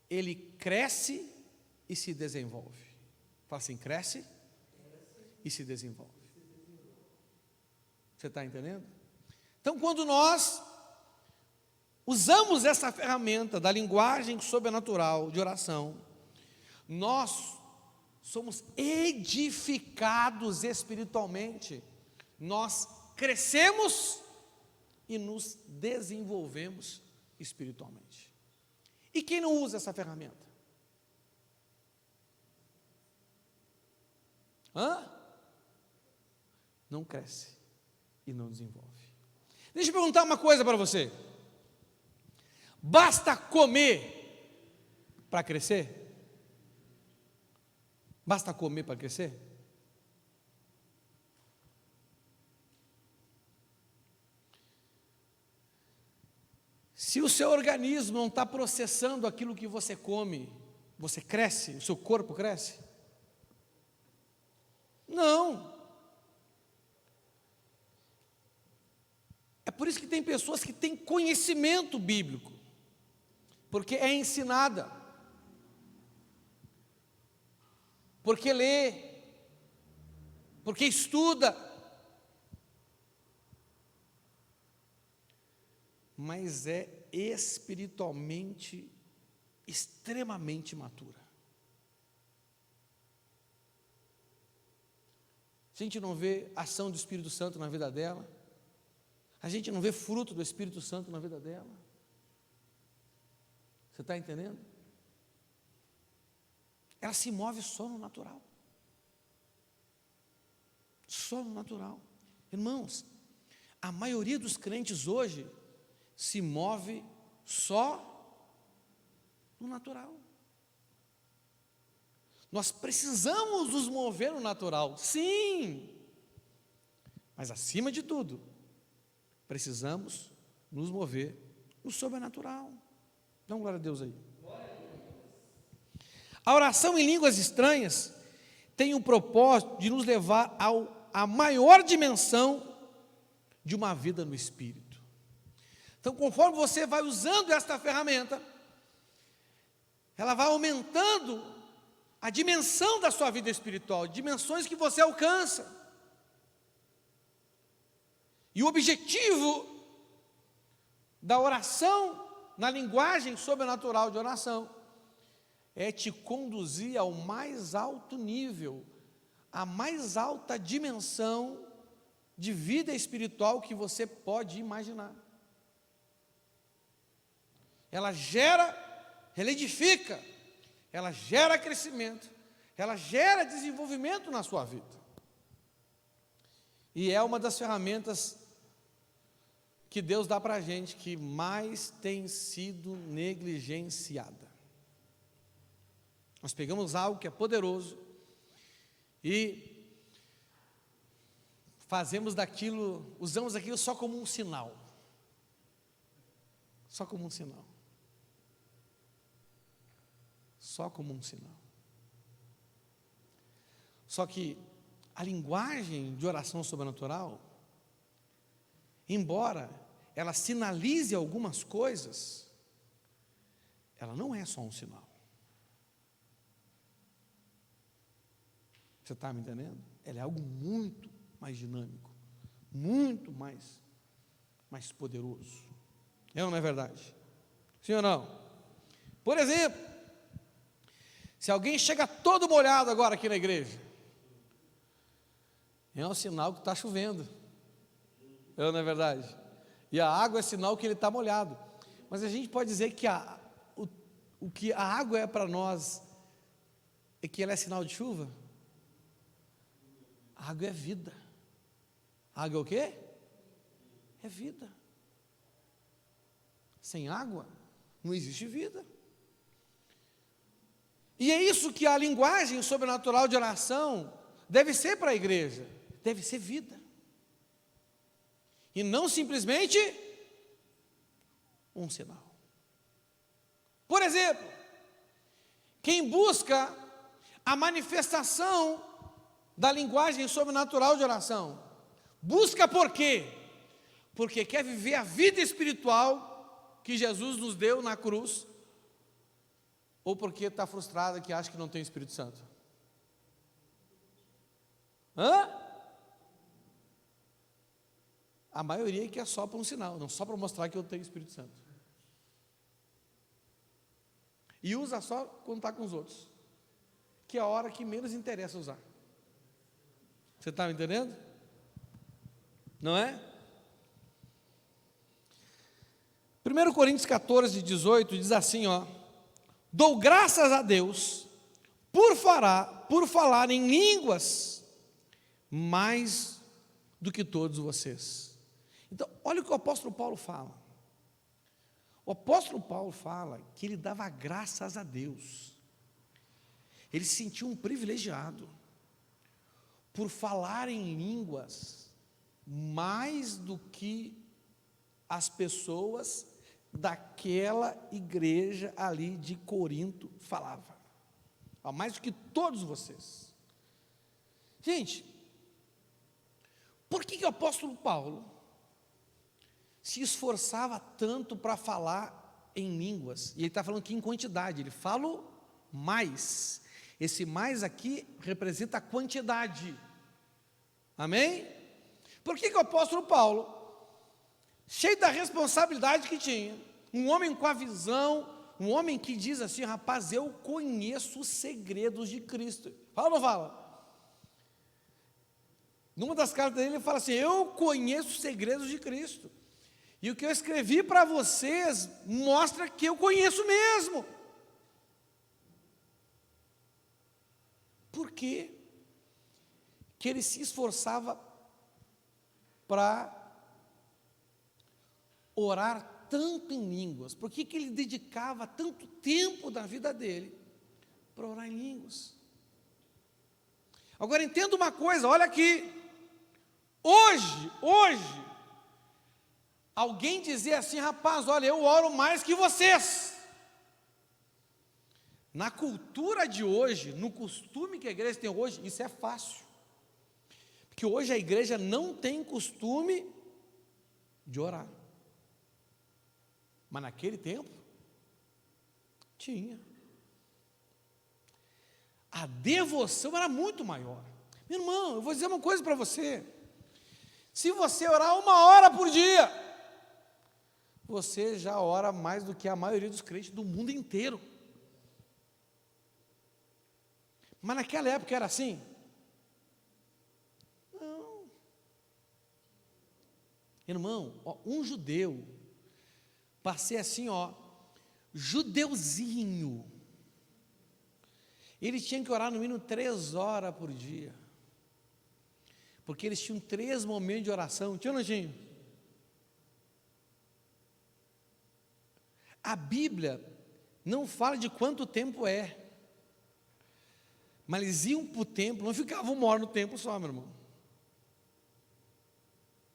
Speaker 1: ele cresce e se desenvolve. Fala assim, cresce e se desenvolve. Você está entendendo? Então, quando nós usamos essa ferramenta da linguagem sobrenatural de oração, nós somos edificados espiritualmente, nós crescemos e nos desenvolvemos espiritualmente. E quem não usa essa ferramenta? Não cresce e não desenvolve. Deixa eu perguntar uma coisa para você. Basta comer para crescer? Basta comer para crescer? Se o seu organismo não está processando aquilo que você come, você cresce? O seu corpo cresce? Não. É por isso que tem pessoas que têm conhecimento bíblico, porque é ensinada, porque lê, porque estuda, mas é espiritualmente extremamente matura. A gente não vê ação do Espírito Santo na vida dela, a gente não vê fruto do Espírito Santo na vida dela. Você está entendendo? Ela se move só no natural. Só no natural. Irmãos, a maioria dos crentes hoje se move só no natural. Nós precisamos nos mover no natural, sim, mas acima de tudo, precisamos nos mover no sobrenatural. Dá uma glória a Deus aí. A oração em línguas estranhas tem o propósito de nos levar à maior dimensão de uma vida no Espírito. Então, conforme você vai usando esta ferramenta, ela vai aumentando a dimensão da sua vida espiritual, dimensões que você alcança. E o objetivo da oração, na linguagem sobrenatural de oração, é te conduzir ao mais alto nível, à mais alta dimensão de vida espiritual que você pode imaginar. Ela edifica, ela gera crescimento, ela gera desenvolvimento na sua vida. E é uma das ferramentas que Deus dá para a gente que mais tem sido negligenciada. Nós pegamos algo que é poderoso e usamos aquilo só como um sinal. Só como um sinal. Só como um sinal. Só que a linguagem de oração sobrenatural, embora ela sinalize algumas coisas, ela não é só um sinal. Você está me entendendo? Ela é algo muito mais dinâmico, muito mais poderoso. É ou não é verdade? Sim ou não? Por exemplo, se alguém chega todo molhado agora aqui na igreja, é um sinal que está chovendo. É ou não é verdade? E a água é sinal que ele está molhado. Mas a gente pode dizer que o que a água é para nós é que ela é sinal de chuva? A água é vida. A água é o quê? É vida. Sem água não existe vida. E é isso que a linguagem sobrenatural de oração deve ser para a igreja. Deve ser vida. E não simplesmente um sinal. Por exemplo, quem busca a manifestação da linguagem sobrenatural de oração, busca por quê? Porque quer viver a vida espiritual que Jesus nos deu na cruz, ou porque está frustrada que acha que não tem Espírito Santo? A maioria quer só para um sinal, não só para mostrar que eu tenho Espírito Santo. E usa só quando está com os outros, que é a hora que menos interessa usar. Você está me entendendo? Não é? 1 Coríntios 14, 18 diz assim, dou graças a Deus por falar em línguas mais do que todos vocês. Então, olha o que o apóstolo Paulo fala. O apóstolo Paulo fala que ele dava graças a Deus. Ele se sentiu um privilegiado por falar em línguas mais do que as pessoas daquela igreja ali de Corinto falavam. Mais do que todos vocês. Gente, por que o apóstolo Paulo se esforçava tanto para falar em línguas? E ele está falando aqui em quantidade, ele fala mais. Esse mais aqui representa a quantidade. Amém? Por que o apóstolo Paulo, cheio da responsabilidade que tinha, um homem com a visão, um homem que diz assim, rapaz, eu conheço os segredos de Cristo. Fala ou não fala? Numa das cartas dele, ele fala assim, eu conheço os segredos de Cristo. E o que eu escrevi para vocês mostra que eu conheço mesmo. Por quê? Que ele se esforçava para orar tanto em línguas? Por que ele dedicava tanto tempo da vida dele para orar em línguas? Agora entenda uma coisa, olha aqui. Hoje, alguém dizer assim, rapaz, olha, eu oro mais que vocês. Na cultura de hoje, no costume que a igreja tem hoje, isso é fácil. Porque hoje a igreja não tem costume de orar. Mas naquele tempo, tinha. a devoção era muito maior. Meu irmão, eu vou dizer uma coisa para você. Se você orar 1 hora por dia, você já ora mais do que a maioria dos crentes do mundo inteiro. Mas naquela época era assim? Não. Irmão, ó, um judeu, passei assim, ó, judeuzinho, ele tinha que orar no mínimo 3 horas por dia, porque eles tinham 3 momentos de oração, tinha ou não tinha? A Bíblia não fala de quanto tempo é, mas eles iam para o templo, não ficavam 1 hora no templo só, meu irmão.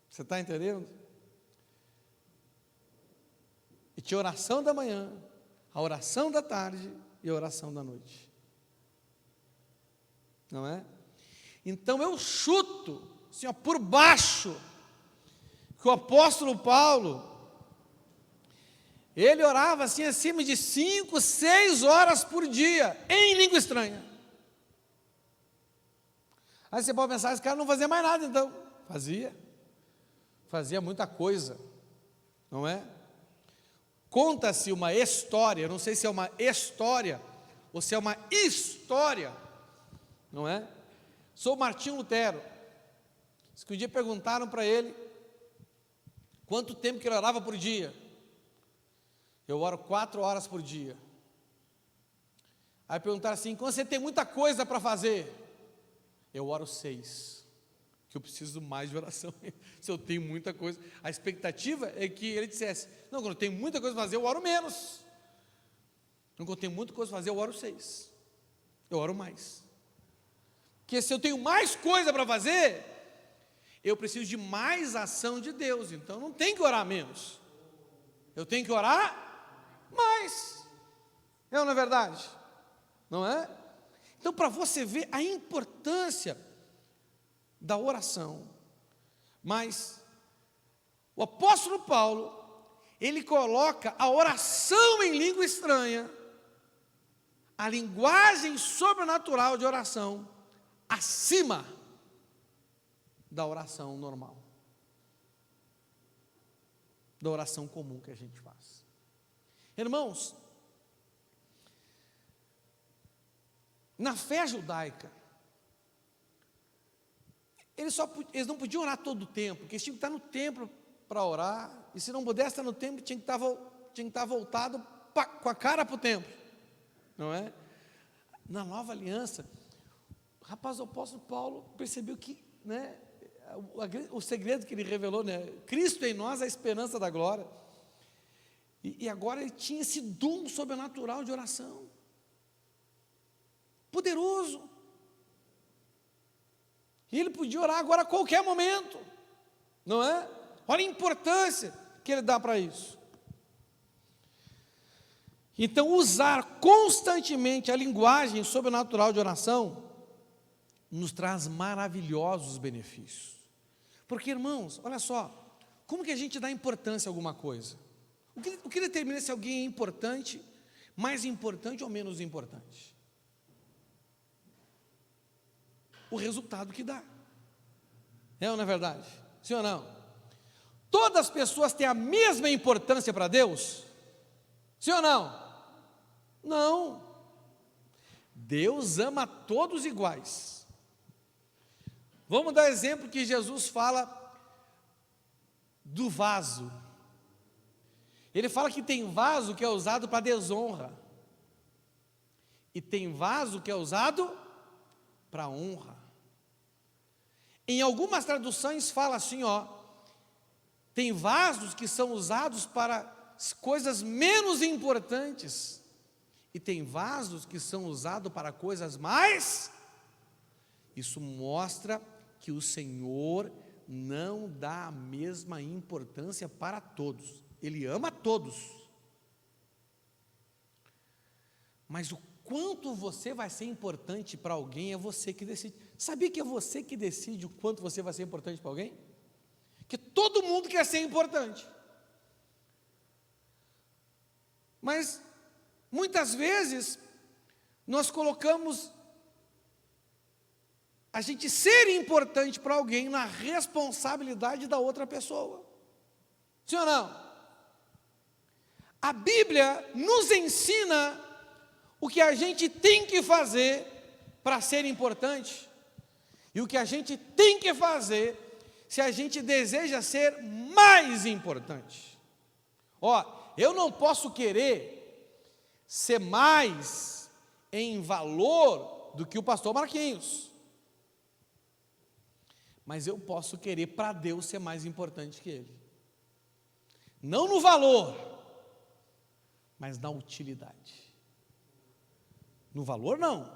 Speaker 1: Você está entendendo? E tinha oração da manhã, a oração da tarde e a oração da noite. Não é? Então eu chuto, assim, ó, por baixo, que o apóstolo Paulo, ele orava assim acima de 5, 6 horas por dia, em língua estranha. Aí você pode pensar, esse cara não fazia mais nada então. Fazia muita coisa, não é? Conta-se uma história, não sei se é uma história ou se é uma história, não é? Sou Martinho Lutero. Diz que um dia perguntaram para ele quanto tempo que ele orava por dia. Eu oro 4 horas por dia. Aí perguntaram assim, quando você tem muita coisa para fazer? Eu oro 6, que eu preciso mais de oração. Se eu tenho muita coisa, a expectativa é que ele dissesse, não, quando eu tenho muita coisa para fazer, eu oro menos. Quando eu tenho muita coisa para fazer, eu oro 6. Eu oro mais. Porque se eu tenho mais coisa para fazer, eu preciso de mais ação de Deus. Então não tem que orar menos. Eu tenho que orar mais. É ou não é verdade? Não é? Então, para você ver a importância da oração, mas o apóstolo Paulo, ele coloca a oração em língua estranha, a linguagem sobrenatural de oração, acima da oração normal, da oração comum que a gente faz. Irmãos, na fé judaica, eles não podiam orar todo o tempo, porque eles tinham que estar no templo para orar, e se não pudesse estar no templo, tinha que estar voltado com a cara para o templo, não é? Na nova aliança, rapaz, o apóstolo Paulo percebeu que, né, o segredo que ele revelou, né, Cristo em nós, a esperança da glória, e agora ele tinha esse dom sobrenatural de oração, poderoso, e ele podia orar agora a qualquer momento, não é? Olha a importância que ele dá para isso. Então, usar constantemente a linguagem sobrenatural de oração nos traz maravilhosos benefícios. Porque, irmãos, olha só, como que a gente dá importância a alguma coisa? O que determina se alguém é importante, mais importante ou menos importante? O resultado que dá. É ou não é verdade? Sim ou não? Todas as pessoas têm a mesma importância para Deus? Sim ou não? Não. Deus ama todos iguais. Vamos dar exemplo que Jesus fala do vaso. Ele fala que tem vaso que é usado para desonra, e tem vaso que é usado para honra. Em algumas traduções fala assim, ó, tem vasos que são usados para coisas menos importantes, e tem vasos que são usados para coisas mais. Isso mostra que o Senhor não dá a mesma importância para todos. Ele ama todos. Mas o quanto você vai ser importante para alguém é você que decide. Sabia que é você que decide o quanto você vai ser importante para alguém? Que todo mundo quer ser importante. Mas muitas vezes nós colocamos a gente ser importante para alguém na responsabilidade da outra pessoa. Sim ou não? A Bíblia nos ensina o que a gente tem que fazer para ser importante e o que a gente tem que fazer se a gente deseja ser mais importante. Eu não posso querer ser mais em valor do que o pastor Marquinhos, mas eu posso querer para Deus ser mais importante que ele. Não no valor, mas na utilidade. No valor não,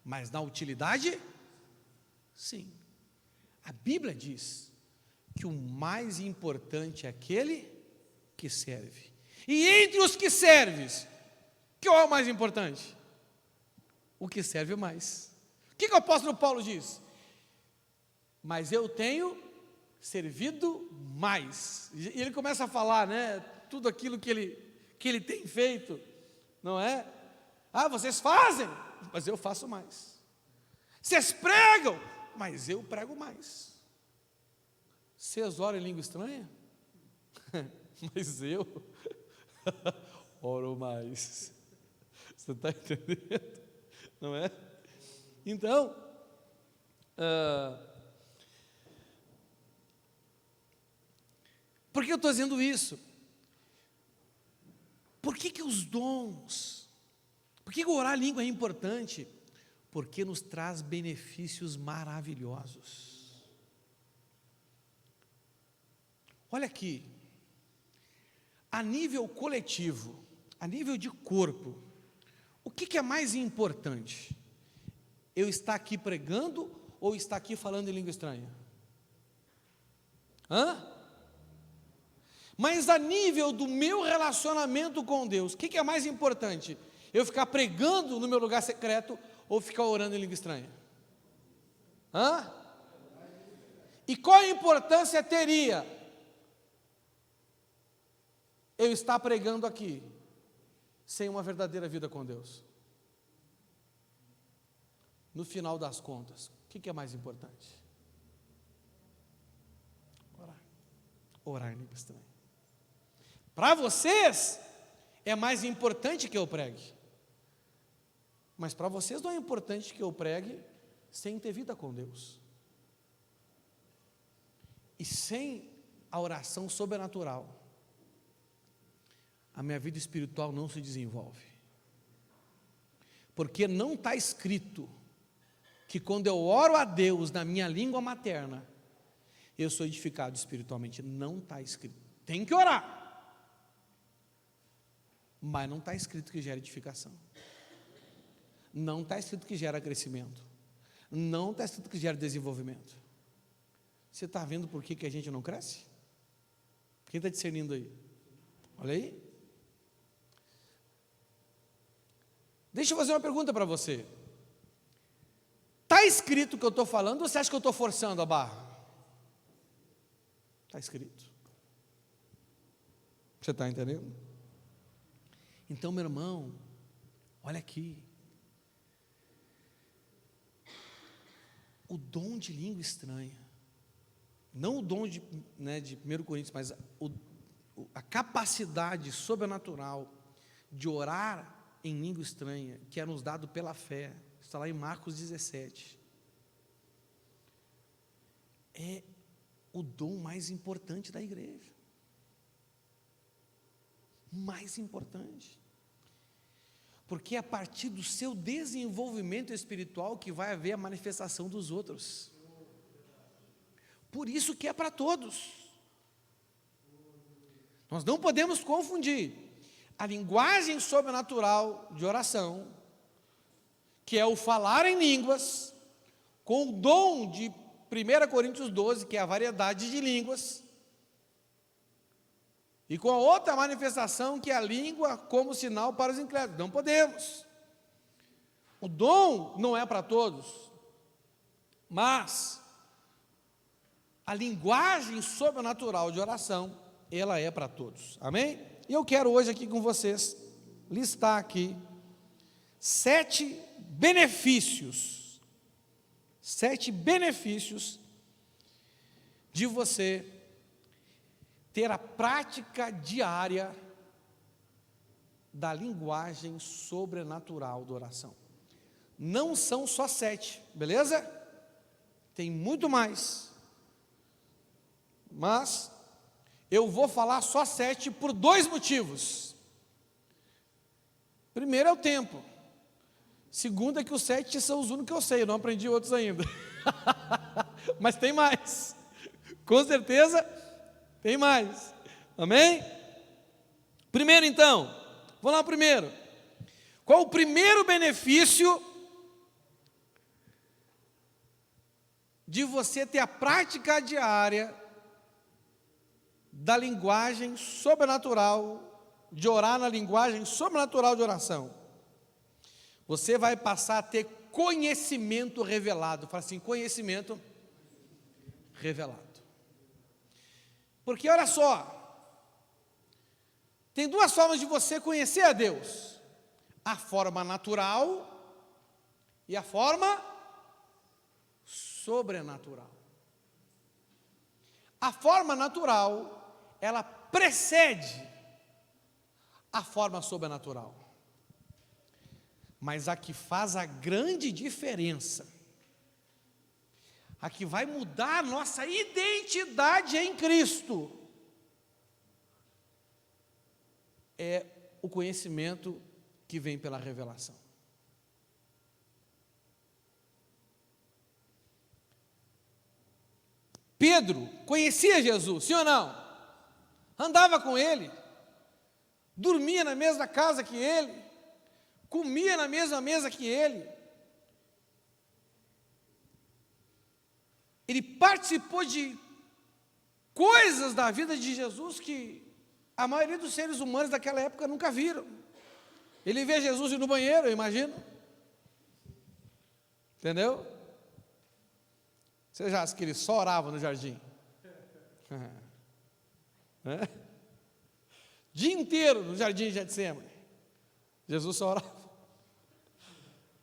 Speaker 1: mas na utilidade, sim. A Bíblia diz que o mais importante é aquele que serve. E entre os que servem, qual é o mais importante? O que serve mais. O que o apóstolo Paulo diz? Mas eu tenho servido mais. E ele começa a falar, né, tudo aquilo que ele tem feito, não é? Vocês fazem, mas eu faço mais. Vocês pregam, mas eu prego mais. Vocês oram em língua estranha? Mas eu oro mais. Você está entendendo? Não é? Então, por que eu estou dizendo isso? Por que os dons, por que orar a língua é importante? Porque nos traz benefícios maravilhosos. Olha aqui, a nível coletivo, a nível de corpo, o que é mais importante? Eu estar aqui pregando ou estar aqui falando em língua estranha? Mas a nível do meu relacionamento com Deus, o que é mais importante? Eu ficar pregando no meu lugar secreto ou ficar orando em língua estranha? E qual a importância teria eu estar pregando aqui sem uma verdadeira vida com Deus? No final das contas, o que é mais importante? Orar em língua estranha. Para vocês é mais importante que eu pregue, mas para vocês não é importante que eu pregue sem ter vida com Deus. E sem a oração sobrenatural, a minha vida espiritual não se desenvolve. Porque não está escrito que quando eu oro a Deus na minha língua materna, eu sou edificado espiritualmente. Não está escrito. Tem que orar, mas não está escrito que gera edificação. Não está escrito que gera crescimento. Não está escrito que gera desenvolvimento. Você está vendo por que a gente não cresce? Quem está discernindo aí? Olha aí. Deixa eu fazer uma pergunta para você. Está escrito o que eu estou falando ou você acha que eu estou forçando a barra? Está escrito. Você está entendendo? Então, meu irmão, olha aqui. O dom de língua estranha, não o dom de 1 Coríntios, mas a capacidade sobrenatural de orar em língua estranha, que é nos dado pela fé, está lá em Marcos 17, é o dom mais importante da igreja. Mais importante. Porque é a partir do seu desenvolvimento espiritual que vai haver a manifestação dos outros. Por isso que é para todos. Nós não podemos confundir a linguagem sobrenatural de oração, que é o falar em línguas, com o dom de 1 Coríntios 12, que é a variedade de línguas, e com a outra manifestação, que é a língua como sinal para os incrédulos. Não podemos. O dom não é para todos, mas a linguagem sobrenatural de oração, ela é para todos. Amém? E eu quero hoje aqui com vocês listar aqui 7 benefícios. 7 benefícios de você ter a prática diária da linguagem sobrenatural da oração. Não são só 7, beleza? Tem muito mais. Mas eu vou falar só 7 por 2 motivos. Primeiro é o tempo. Segundo é que os 7 são os únicos que eu sei, eu não aprendi outros ainda. Mas tem mais. Com certeza tem mais. Amém? Primeiro então, vamos lá primeiro. Qual o primeiro benefício de você ter a prática diária da linguagem sobrenatural, de orar na linguagem sobrenatural de oração? Você vai passar a ter conhecimento revelado. Fala assim, conhecimento revelado. Porque olha só, tem 2 formas de você conhecer a Deus: a forma natural e a forma sobrenatural. A forma natural, ela precede a forma sobrenatural. Mas a que faz a grande diferença, a que vai mudar a nossa identidade em Cristo, é o conhecimento que vem pela revelação. Pedro conhecia Jesus, sim ou não? Andava com ele, dormia na mesma casa que ele, comia na mesma mesa que ele. Ele participou de coisas da vida de Jesus que a maioria dos seres humanos daquela época nunca viram. Ele vê Jesus ir no banheiro, eu imagino. Entendeu? Você já acha que ele só orava no jardim? Dia inteiro no jardim de Getsemane. Jesus só orava.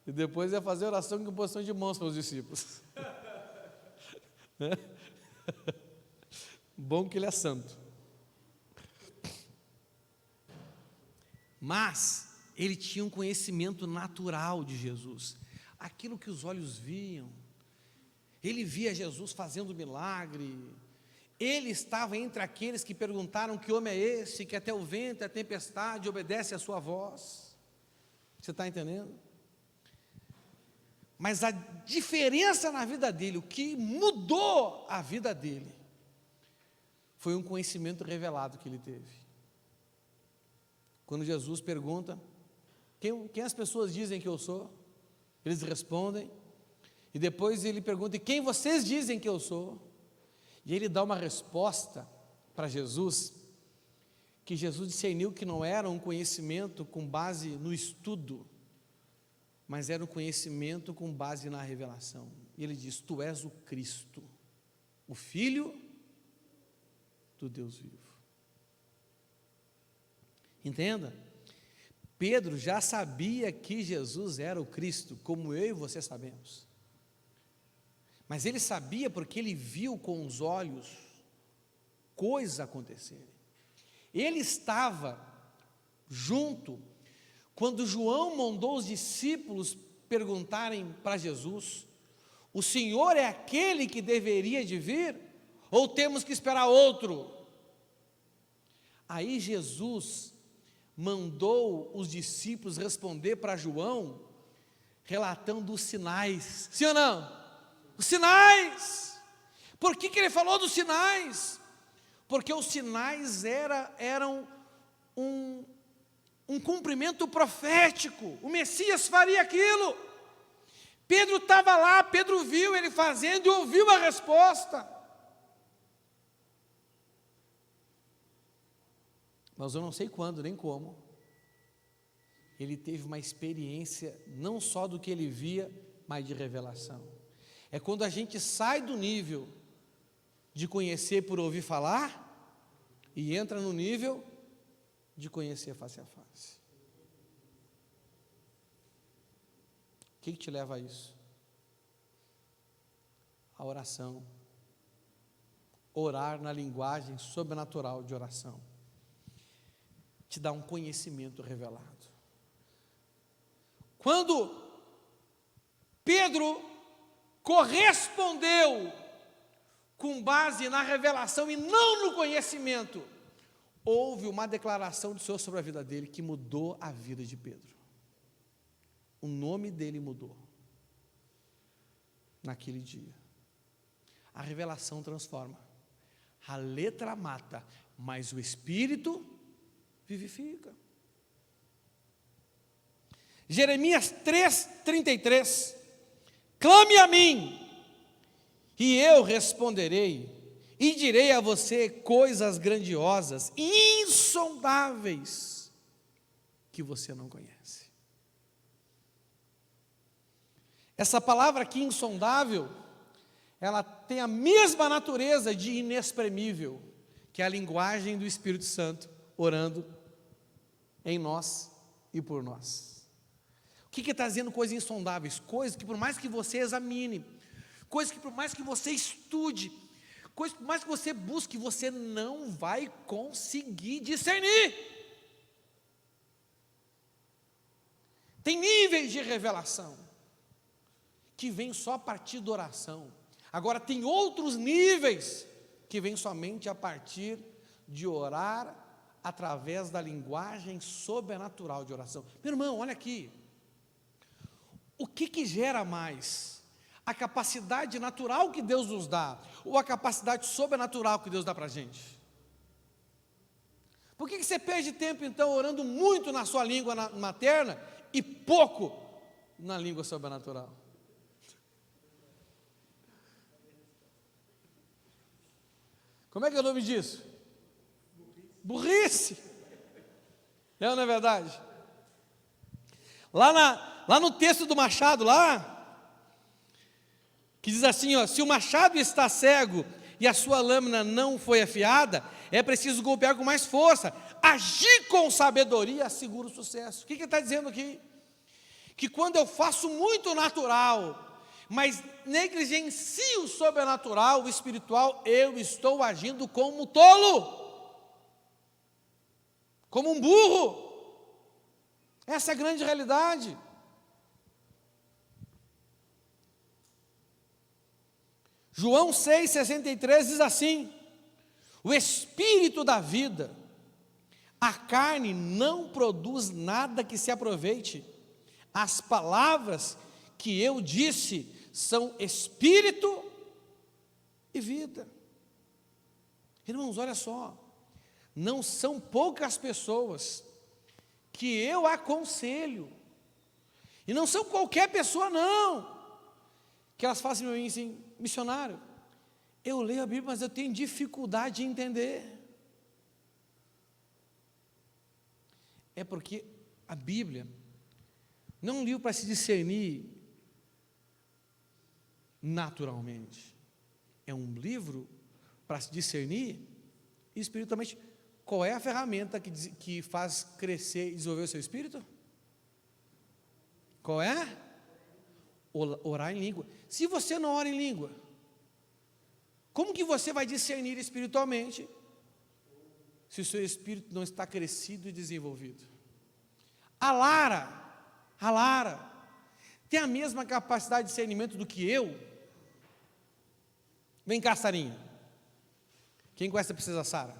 Speaker 1: E depois ia fazer oração com posição de mãos para os discípulos. Bom que ele é santo. Mas ele tinha um conhecimento natural de Jesus. Aquilo que os olhos viam. Ele via Jesus fazendo milagre. Ele estava entre aqueles que perguntaram: que homem é esse, que até o vento e a tempestade obedece à sua voz? Você está entendendo? Mas a diferença na vida dele, o que mudou a vida dele, foi um conhecimento revelado que ele teve. Quando Jesus pergunta: quem as pessoas dizem que eu sou? Eles respondem. E depois ele pergunta: e quem vocês dizem que eu sou? E ele dá uma resposta para Jesus, que Jesus discerniu que não era um conhecimento com base no estudo, mas era um conhecimento com base na revelação. E ele diz: tu és o Cristo, o Filho do Deus vivo. Entenda? Pedro já sabia que Jesus era o Cristo, como eu e você sabemos. Mas ele sabia porque ele viu com os olhos coisas acontecerem. Ele estava junto quando João mandou os discípulos perguntarem para Jesus: o Senhor é aquele que deveria de vir? Ou temos que esperar outro? Aí Jesus mandou os discípulos responder para João, relatando os sinais. Sim ou não? Os sinais. Por que ele falou dos sinais? Porque os sinais eram um cumprimento profético. O Messias faria aquilo. Pedro estava lá, Pedro viu ele fazendo e ouviu a resposta. Mas eu não sei quando, nem como. Ele teve uma experiência não só do que ele via, mas de revelação. É quando a gente sai do nível de conhecer por ouvir falar e entra no nível de conhecer face a face. O que te leva a isso? A oração. Orar na linguagem sobrenatural de oração te dá um conhecimento revelado. Quando Pedro correspondeu com base na revelação e não no conhecimento, houve uma declaração do Senhor sobre a vida dele que mudou a vida de Pedro. O nome dele mudou naquele dia. A revelação transforma. A letra mata, mas o Espírito vivifica. Jeremias 3:33. Clame a mim, e eu responderei, e direi a você coisas grandiosas, insondáveis, que você não conhece. Essa palavra aqui, insondável, ela tem a mesma natureza de inexprimível, que é a linguagem do Espírito Santo, orando em nós e por nós. O que está dizendo? Coisas insondáveis, coisas que por mais que você examine, coisas que por mais que você estude, coisas que por mais que você busque, você não vai conseguir discernir. Tem níveis de revelação que vêm só a partir da oração. Agora tem outros níveis que vêm somente a partir de orar através da linguagem sobrenatural de oração. Meu irmão, olha aqui. O que gera mais? A capacidade natural que Deus nos dá ou a capacidade sobrenatural que Deus dá para a gente? Por que você perde tempo então orando muito na sua língua materna e pouco na língua sobrenatural? Como é que é o nome disso? Burrice. É ou não é verdade? Lá no texto do Machado, que diz assim, ó, se o machado está cego e a sua lâmina não foi afiada, é preciso golpear com mais força. Agir com sabedoria assegura o sucesso. O que ele está dizendo aqui? Que quando eu faço muito natural, mas negligencio o sobrenatural, o espiritual, eu estou agindo como tolo, como um burro. Essa é a grande realidade. João 6,63 diz assim: o espírito da vida, a carne não produz nada que se aproveite. As palavras que eu disse são espírito e vida. Irmãos, olha só, não são poucas pessoas que eu aconselho, e não são qualquer pessoa não, que elas falam assim, missionário, eu leio a Bíblia, mas eu tenho dificuldade de entender. É porque a Bíblia não é um livro para se discernir naturalmente, é um livro para se discernir espiritualmente. Qual é a ferramenta que faz crescer e desenvolver o seu espírito? Qual é? Orar em língua. Se você não ora em língua, como que você vai discernir espiritualmente se o seu espírito não está crescido e desenvolvido? A Lara tem a mesma capacidade de discernimento do que eu? Vem cá, Sarinha. Quem conhece a princesa Sara?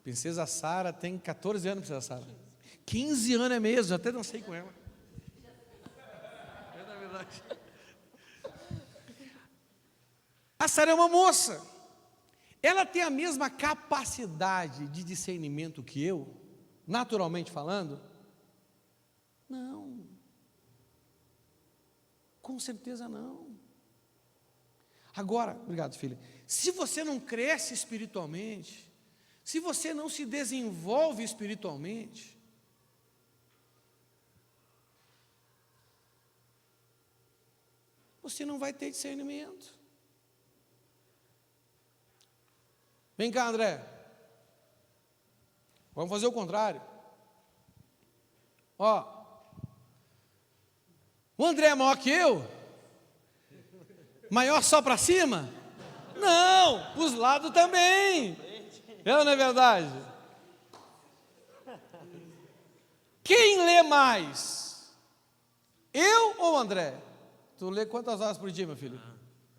Speaker 1: Princesa Sara tem 14 anos, princesa Sara. 15 anos é mesmo, até dancei com ela. É na verdade. A Sara é uma moça. Ela tem a mesma capacidade de discernimento que eu, naturalmente falando? Não. Com certeza não. Agora, obrigado, filha. Se você não cresce espiritualmente, se você não se desenvolve espiritualmente, você não vai ter discernimento. Vem cá, André. Vamos fazer o contrário. Ó, o André é maior que eu. Maior só para cima? Não, para os lados também. É ou não é verdade? Quem lê mais? Eu ou André? Tu lê quantas horas por dia, meu filho?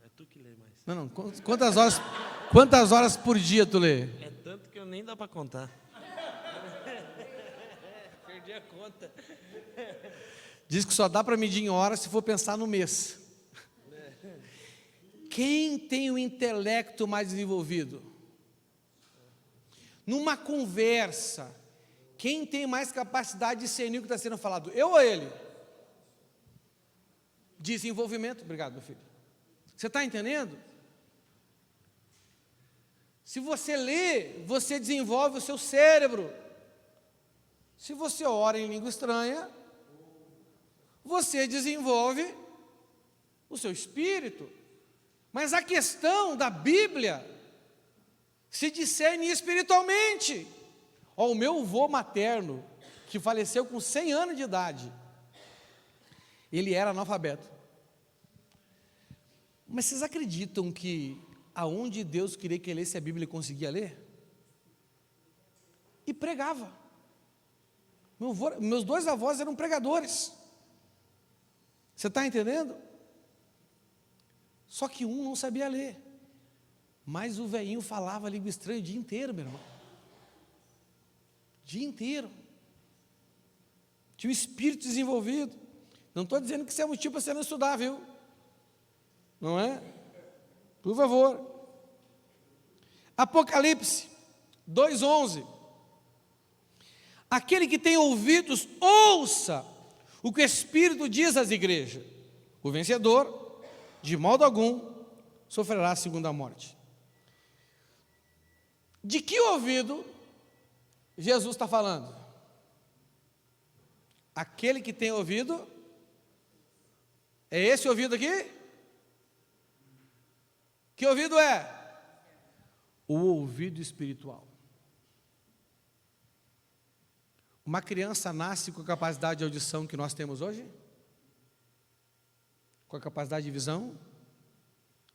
Speaker 2: É tu que lê mais.
Speaker 1: Não, quantas horas por dia tu lê?
Speaker 2: É tanto que eu nem dá para contar. Perdi a conta.
Speaker 1: Diz que só dá para medir em horas se for pensar no mês. Quem tem o intelecto mais desenvolvido? Numa conversa, quem tem mais capacidade de discernir o que está sendo falado? Eu ou ele? Desenvolvimento. Obrigado, meu filho. Você está entendendo? Se você lê, você desenvolve o seu cérebro. Se você ora em língua estranha, você desenvolve o seu espírito. Mas a questão da Bíblia se discerne espiritualmente. Ó, o meu avô materno, que faleceu com 100 anos de idade, ele era analfabeto. Mas vocês acreditam que aonde Deus queria que ele lesse a Bíblia, ele conseguia ler? E pregava. Meus dois avós eram pregadores. Você está entendendo? Só que um não sabia ler. Mas o velhinho falava língua estranha o dia inteiro, meu irmão. O dia inteiro. Tinha o espírito desenvolvido. Não estou dizendo que isso é motivo para você não estudar, viu? Não é? Por favor. Apocalipse 2:11. Aquele que tem ouvidos, ouça o que o Espírito diz às igrejas. O vencedor, de modo algum, sofrerá a segunda morte. De que ouvido Jesus está falando? Aquele que tem ouvido, é esse ouvido aqui? Que ouvido é? O ouvido espiritual. Uma criança nasce com a capacidade de audição que nós temos hoje? Com a capacidade de visão?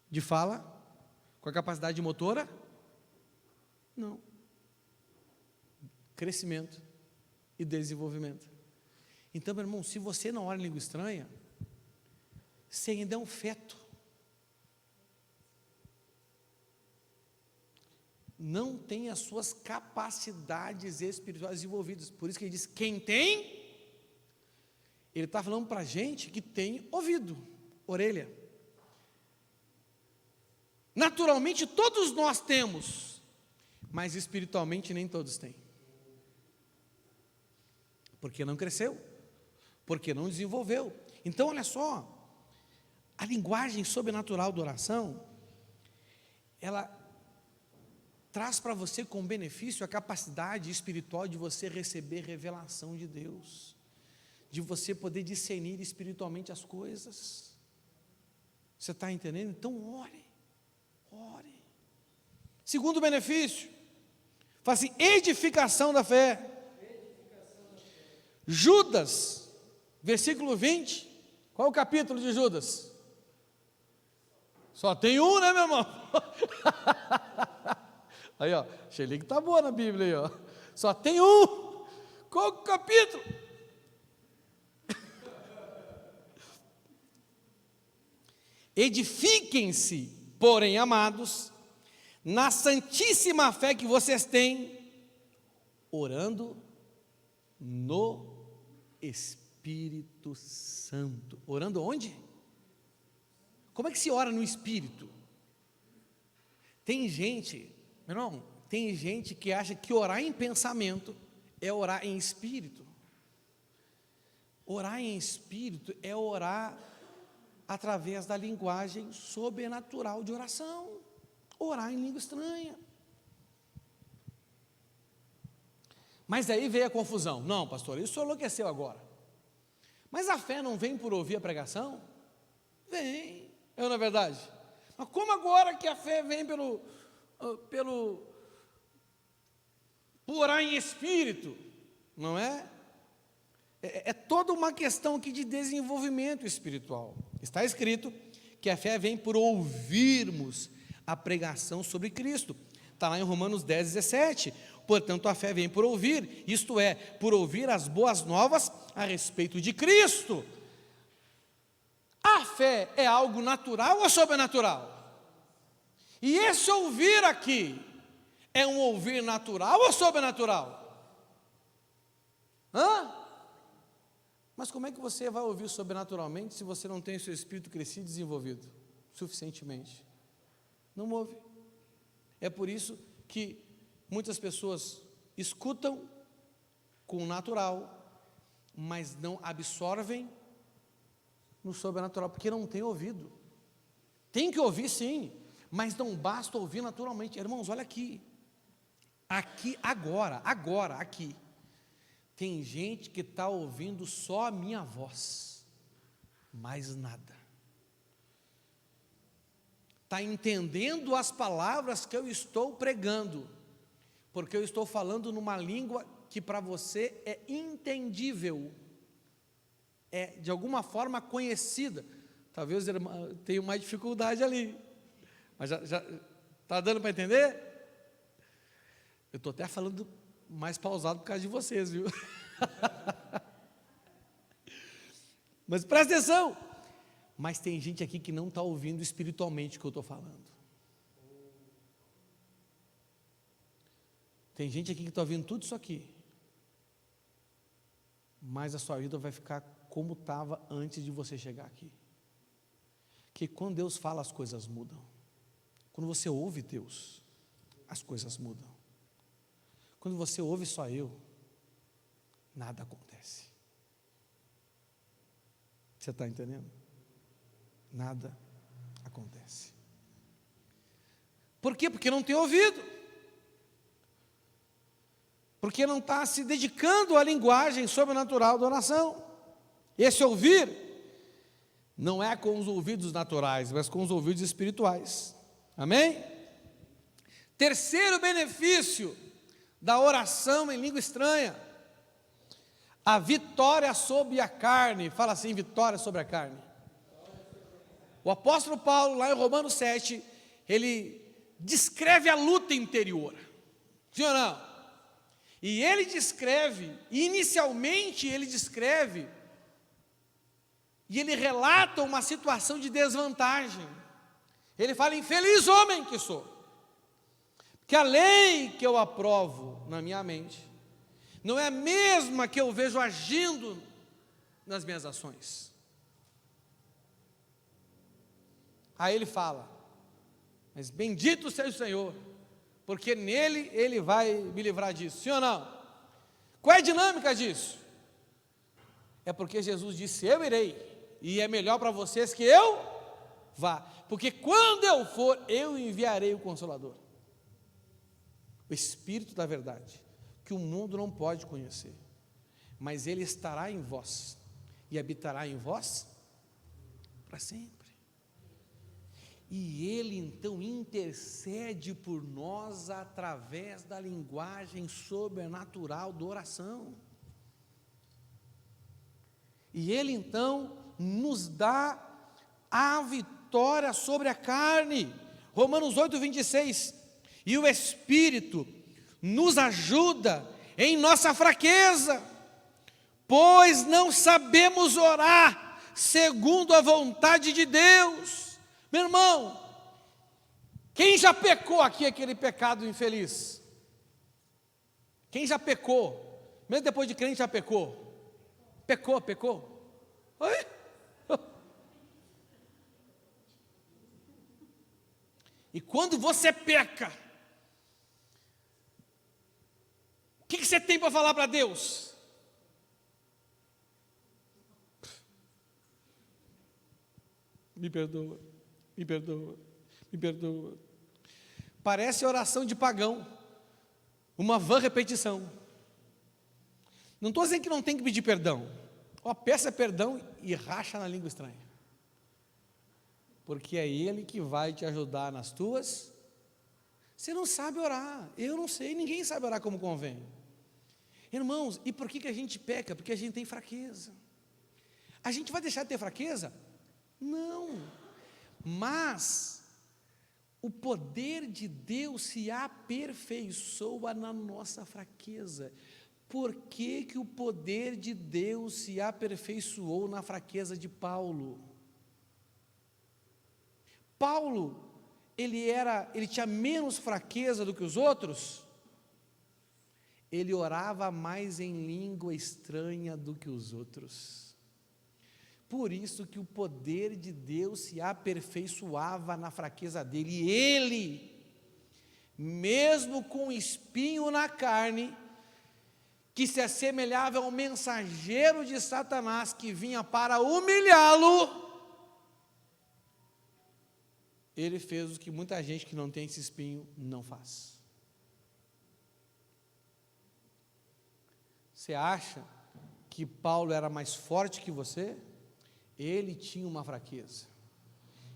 Speaker 1: De fala? Com a capacidade motora? Não. Crescimento e desenvolvimento. Então, meu irmão, se você não ora em língua estranha, você ainda é um feto. Não tem as suas capacidades espirituais desenvolvidas. Por isso que ele diz, quem tem, ele está falando para a gente que tem ouvido, orelha. Naturalmente todos nós temos, mas espiritualmente nem todos têm. Porque não cresceu, porque não desenvolveu. Então olha só, a linguagem sobrenatural da oração, ela traz para você como benefício a capacidade espiritual de você receber revelação de Deus, de você poder discernir espiritualmente as coisas. Você está entendendo? Então ore, ore. Segundo benefício, fala assim, edificação da fé. Judas, versículo 20, qual é o capítulo de Judas? Só tem um, né, meu irmão? Aí, ó, Xeli que tá boa na Bíblia aí, ó. Só tem um. Qual o capítulo? Edifiquem-se, porém, amados, na santíssima fé que vocês têm, orando no Espírito Santo. Orando onde? Como é que se ora no Espírito? Tem gente, meu irmão, tem gente que acha que orar em pensamento é orar em espírito. Orar em espírito é orar através da linguagem sobrenatural de oração. Orar em língua estranha. Mas aí veio a confusão. Não, pastor, isso enlouqueceu agora. Mas a fé não vem por ouvir a pregação? Vem, é na verdade. Mas como agora que a fé vem por orar em espírito? Não é? É toda uma questão aqui de desenvolvimento espiritual. Está escrito que a fé vem por ouvirmos a pregação sobre Cristo. Está lá em Romanos 10:17. Portanto, a fé vem por ouvir, isto é, por ouvir as boas novas a respeito de Cristo. A fé é algo natural ou sobrenatural? E esse ouvir aqui é um ouvir natural ou sobrenatural? Mas como é que você vai ouvir sobrenaturalmente se você não tem o seu espírito crescido e desenvolvido suficientemente? Não ouve. É por isso que muitas pessoas escutam com o natural, mas não absorvem no sobrenatural, porque não tem ouvido. Tem que ouvir sim, mas não basta ouvir naturalmente. Irmãos, olha aqui. Aqui, agora, aqui. Tem gente que está ouvindo só a minha voz, mais nada. Está entendendo as palavras que eu estou pregando, porque eu estou falando numa língua que para você é entendível, é de alguma forma conhecida. Talvez tenha mais dificuldade ali, mas já está dando para entender? Eu estou até falando mais pausado por causa de vocês, viu? Mas presta atenção. Mas tem gente aqui que não está ouvindo espiritualmente o que eu estou falando. Tem gente aqui que está ouvindo tudo isso aqui, mas a sua vida vai ficar como estava antes de você chegar aqui. Que quando Deus fala, as coisas mudam. Quando você ouve Deus, as coisas mudam. Quando você ouve só eu, nada acontece. Você está entendendo? Nada acontece. Por quê? Porque não tem ouvido. Porque não está se dedicando à linguagem sobrenatural da oração. Esse ouvir não é com os ouvidos naturais, mas com os ouvidos espirituais. Amém? Terceiro benefício da oração em língua estranha: a vitória sobre a carne. Fala assim, vitória sobre a carne. O apóstolo Paulo, lá em Romanos 7, ele descreve a luta interior. Sim ou não? E ele descreve, inicialmente ele descreve, e ele relata uma situação de desvantagem. Ele fala: infeliz homem que sou, porque a lei que eu aprovo na minha mente não é a mesma que eu vejo agindo nas minhas ações. Aí ele fala: mas bendito seja o Senhor, porque nele Ele vai me livrar disso. Sim ou não? Qual é a dinâmica disso? É porque Jesus disse: eu irei, e é melhor para vocês que eu vá, porque quando eu for, eu enviarei o Consolador, o Espírito da verdade, que o mundo não pode conhecer, mas Ele estará em vós, e habitará em vós para sempre. E Ele então intercede por nós através da linguagem sobrenatural da oração. E Ele então nos dá a vitória sobre a carne. Romanos 8:26. E o Espírito nos ajuda em nossa fraqueza, pois não sabemos orar segundo a vontade de Deus. Meu irmão, quem já pecou aqui aquele pecado infeliz? Quem já pecou? Mesmo depois de crente já pecou? Pecou? Oi? E quando você peca, o que você tem para falar para Deus? Me perdoa. Me perdoa, me perdoa. Parece oração de pagão, uma vã repetição. Não estou dizendo que não tem que pedir perdão. Peça perdão e racha na língua estranha, porque é Ele que vai te ajudar nas tuas. Você não sabe orar, eu não sei, ninguém sabe orar como convém. Irmãos, e por que a gente peca? Porque a gente tem fraqueza. A gente vai deixar de ter fraqueza? Não. Mas o poder de Deus se aperfeiçoa na nossa fraqueza. Por que que o poder de Deus se aperfeiçoou na fraqueza de Paulo? Paulo, ele tinha menos fraqueza do que os outros? Ele orava mais em língua estranha do que os outros. Por isso que o poder de Deus se aperfeiçoava na fraqueza dele. E ele, mesmo com espinho na carne, que se assemelhava ao mensageiro de Satanás que vinha para humilhá-lo, ele fez o que muita gente que não tem esse espinho não faz. Você acha que Paulo era mais forte que você? Ele tinha uma fraqueza,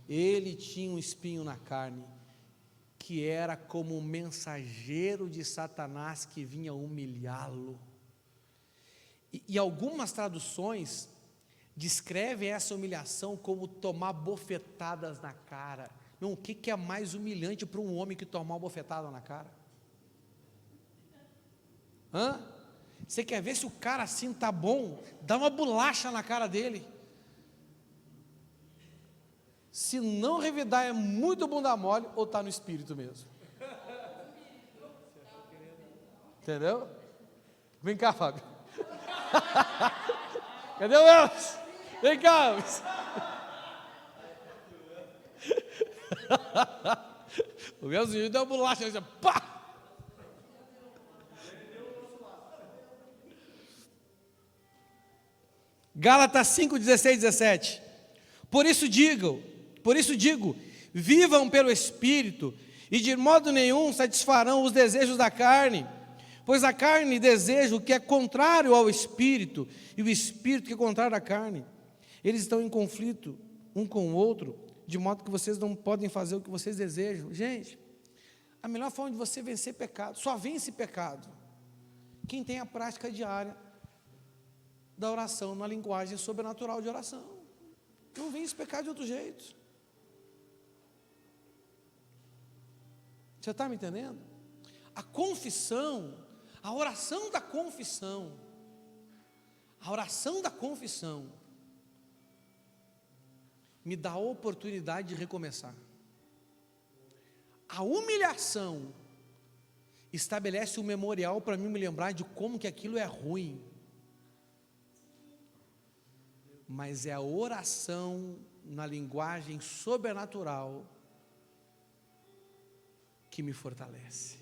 Speaker 1: ele tinha um espinho na carne, que era como um mensageiro de Satanás que vinha humilhá-lo. E algumas traduções descrevem essa humilhação como tomar bofetadas na cara. Não, o que é mais humilhante para um homem que tomar uma bofetada na cara? Você quer ver se o cara assim está bom? Dá uma bolacha na cara dele. Se não revidar, é muito bunda mole ou está no espírito mesmo. Entendeu? Vem cá, Fábio. Cadê o Elvis? Vem cá, Elvis. O Elvis deu uma bolacha, ele disse, pá! Gálatas 5, 16, 17. Por isso digo, vivam pelo Espírito, e de modo nenhum satisfarão os desejos da carne, pois a carne deseja o que é contrário ao Espírito, e o Espírito que é contrário à carne. Eles estão em conflito um com o outro, de modo que vocês não podem fazer o que vocês desejam. Gente, a melhor forma de você vencer pecado, só vence pecado quem tem a prática diária da oração na linguagem sobrenatural de oração. Não vence pecado de outro jeito. Você está me entendendo? A confissão, a oração da confissão, me dá a oportunidade de recomeçar. A humilhação estabelece um memorial para mim me lembrar de como que aquilo é ruim. Mas é a oração na linguagem sobrenatural que me fortalece.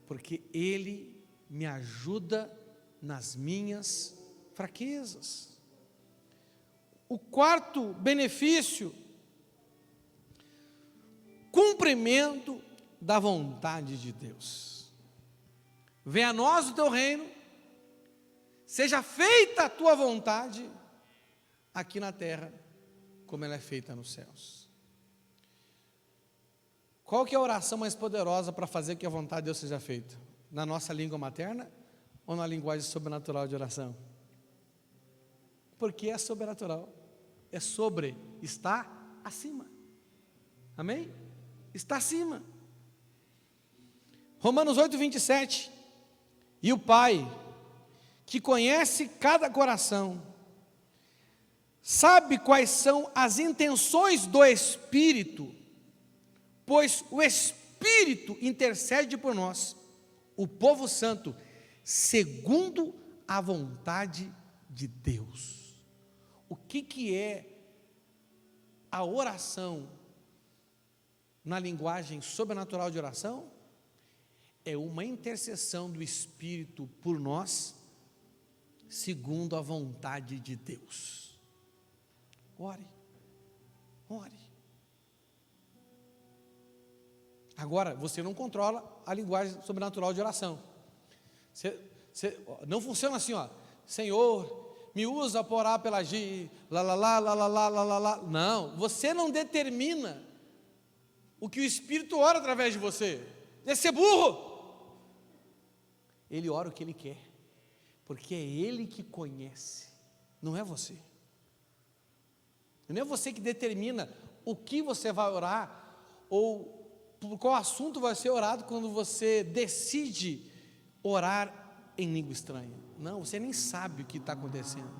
Speaker 1: Porque Ele me ajuda nas minhas fraquezas. O quarto benefício, cumprimento da vontade de Deus. Venha a nós o teu reino, seja feita a tua vontade, aqui na terra, como ela é feita nos céus. Qual que é a oração mais poderosa para fazer que a vontade de Deus seja feita? Na nossa língua materna ou na linguagem sobrenatural de oração? Porque é sobrenatural, é sobre, está acima. Amém? Está acima. Romanos 8, 27. E o Pai, que conhece cada coração, sabe quais são as intenções do Espírito, pois o Espírito intercede por nós, o povo santo, segundo a vontade de Deus. O que é a oração na linguagem sobrenatural de oração? É uma intercessão do Espírito por nós, segundo a vontade de Deus. Ore, ore. Agora, você não controla a linguagem sobrenatural de oração. Não funciona assim, ó. Senhor, me usa para orar pela Gi, lá. Não, você não determina o que o Espírito ora através de você. Deve ser burro. Ele ora o que ele quer, porque é ele que conhece, não é você. Não é você que determina o que você vai orar, ou por qual assunto vai ser orado quando você decide orar em língua estranha. Não, você nem sabe o que está acontecendo.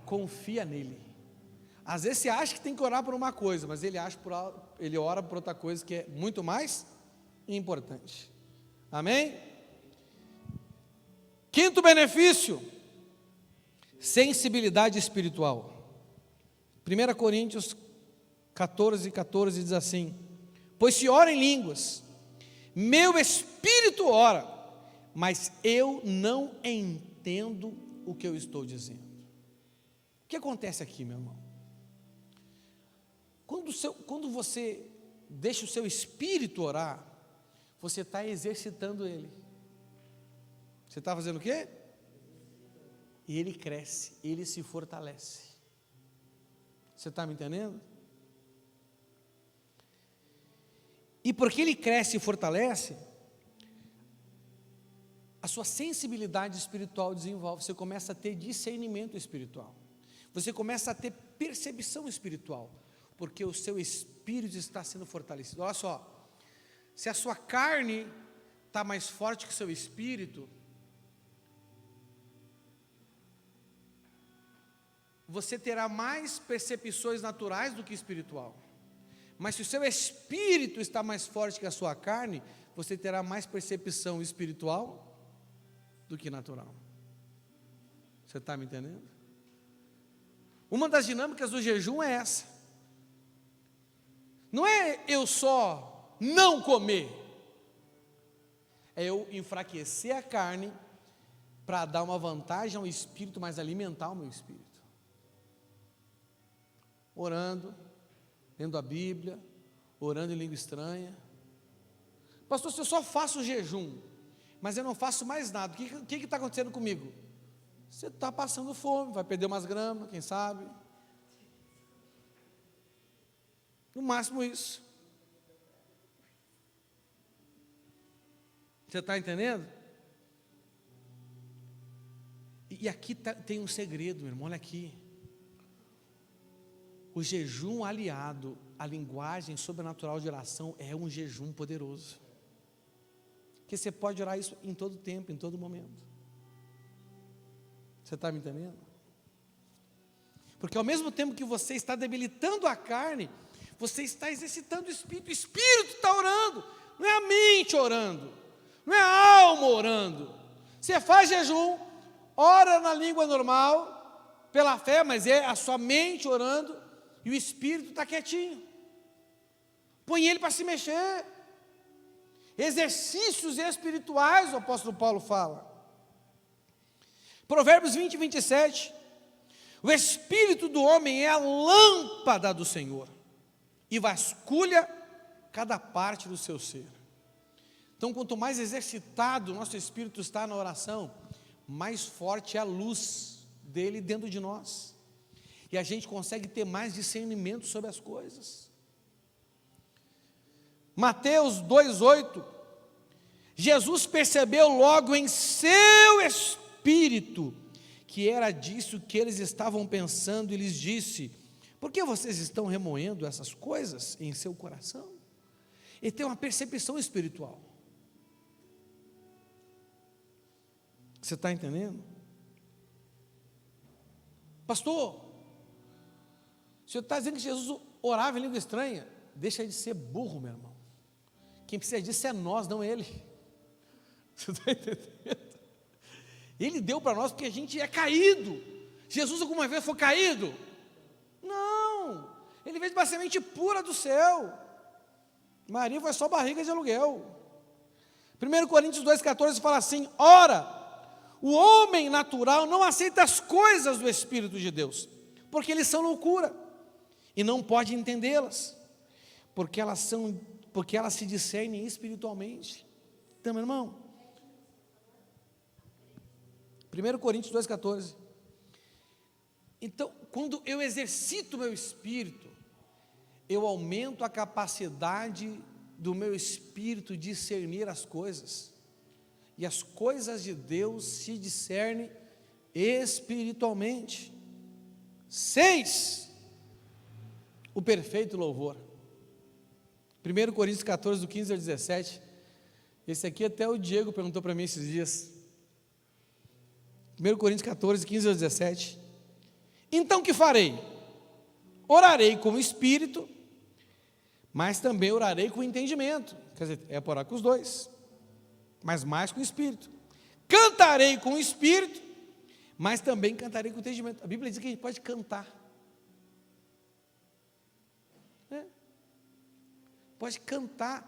Speaker 1: Confia nele. Às vezes você acha que tem que orar por uma coisa, mas ele ora por outra coisa que é muito mais importante. Amém? Quinto benefício, sensibilidade espiritual. 1 Coríntios 14:14 diz assim: pois se ora em línguas, meu espírito ora, mas eu não entendo o que eu estou dizendo. O que acontece aqui, meu irmão? Quando você deixa o seu espírito orar, você está exercitando ele. Você está fazendo o quê? E ele cresce, ele se fortalece. Você está me entendendo? E porque ele cresce e fortalece, a sua sensibilidade espiritual desenvolve. Você começa a ter discernimento espiritual. Você começa a ter percepção espiritual, porque o seu espírito está sendo fortalecido. Olha só, se a sua carne está mais forte que o seu espírito, você terá mais percepções naturais do que espiritual. Mas se o seu espírito está mais forte que a sua carne, você terá mais percepção espiritual do que natural. Você está me entendendo? Uma das dinâmicas do jejum é essa. Não é eu só não comer, é eu enfraquecer a carne para dar uma vantagem ao espírito, mas alimentar o meu espírito. Orando, lendo a Bíblia, orando em língua estranha. Pastor, se eu só faço jejum, mas eu não faço mais nada, o que está acontecendo comigo? Você está passando fome, vai perder umas gramas, quem sabe? No máximo isso. Você está entendendo? E aqui tem um segredo, meu irmão, olha aqui. O jejum aliado à linguagem sobrenatural de oração é um jejum poderoso. Porque você pode orar isso em todo tempo, em todo momento. Você está me entendendo? Porque ao mesmo tempo que você está debilitando a carne, você está exercitando o espírito está orando, não é a mente orando, não é a alma orando. Você faz jejum, ora na língua normal, pela fé, mas é a sua mente orando, e o espírito está quietinho. Põe ele para se mexer. Exercícios espirituais, o apóstolo Paulo fala. Provérbios 20:27. O espírito do homem é a lâmpada do Senhor, e vasculha cada parte do seu ser. Então, quanto mais exercitado o nosso espírito está na oração, mais forte é a luz dele dentro de nós. E a gente consegue ter mais discernimento sobre as coisas. Mateus 2:8. Jesus percebeu logo em seu espírito que era disso que eles estavam pensando, e lhes disse: por que vocês estão remoendo essas coisas em seu coração? Ele tem uma percepção espiritual. Você está entendendo? Pastor, o senhor está dizendo que Jesus orava em língua estranha? Deixa de ser burro, meu irmão. Quem precisa disso é nós, não ele. Você está entendendo? Ele deu para nós porque a gente é caído. Jesus alguma vez foi caído? Não. Ele veio de uma semente pura do céu. Maria foi só barriga de aluguel. 1 Coríntios 2,14 fala assim: ora, o homem natural não aceita as coisas do Espírito de Deus, porque eles são loucura, e não pode entendê-las, porque elas se discernem espiritualmente. Então, meu irmão, 1 Coríntios 2,14. Então, quando eu exercito o meu espírito, eu aumento a capacidade do meu espírito discernir as coisas, e as coisas de Deus se discernem espiritualmente. 6, o perfeito louvor. 1 Coríntios 14, do 15 ao 17. Esse aqui até o Diego perguntou para mim esses dias. 1 Coríntios 14, 15 ao 17. Então que farei? Orarei com o Espírito, mas também orarei com o entendimento. Quer dizer, é para orar com os dois, mas mais com o Espírito. Cantarei com o Espírito, mas também cantarei com o entendimento. A Bíblia diz que a gente pode cantar. Pode cantar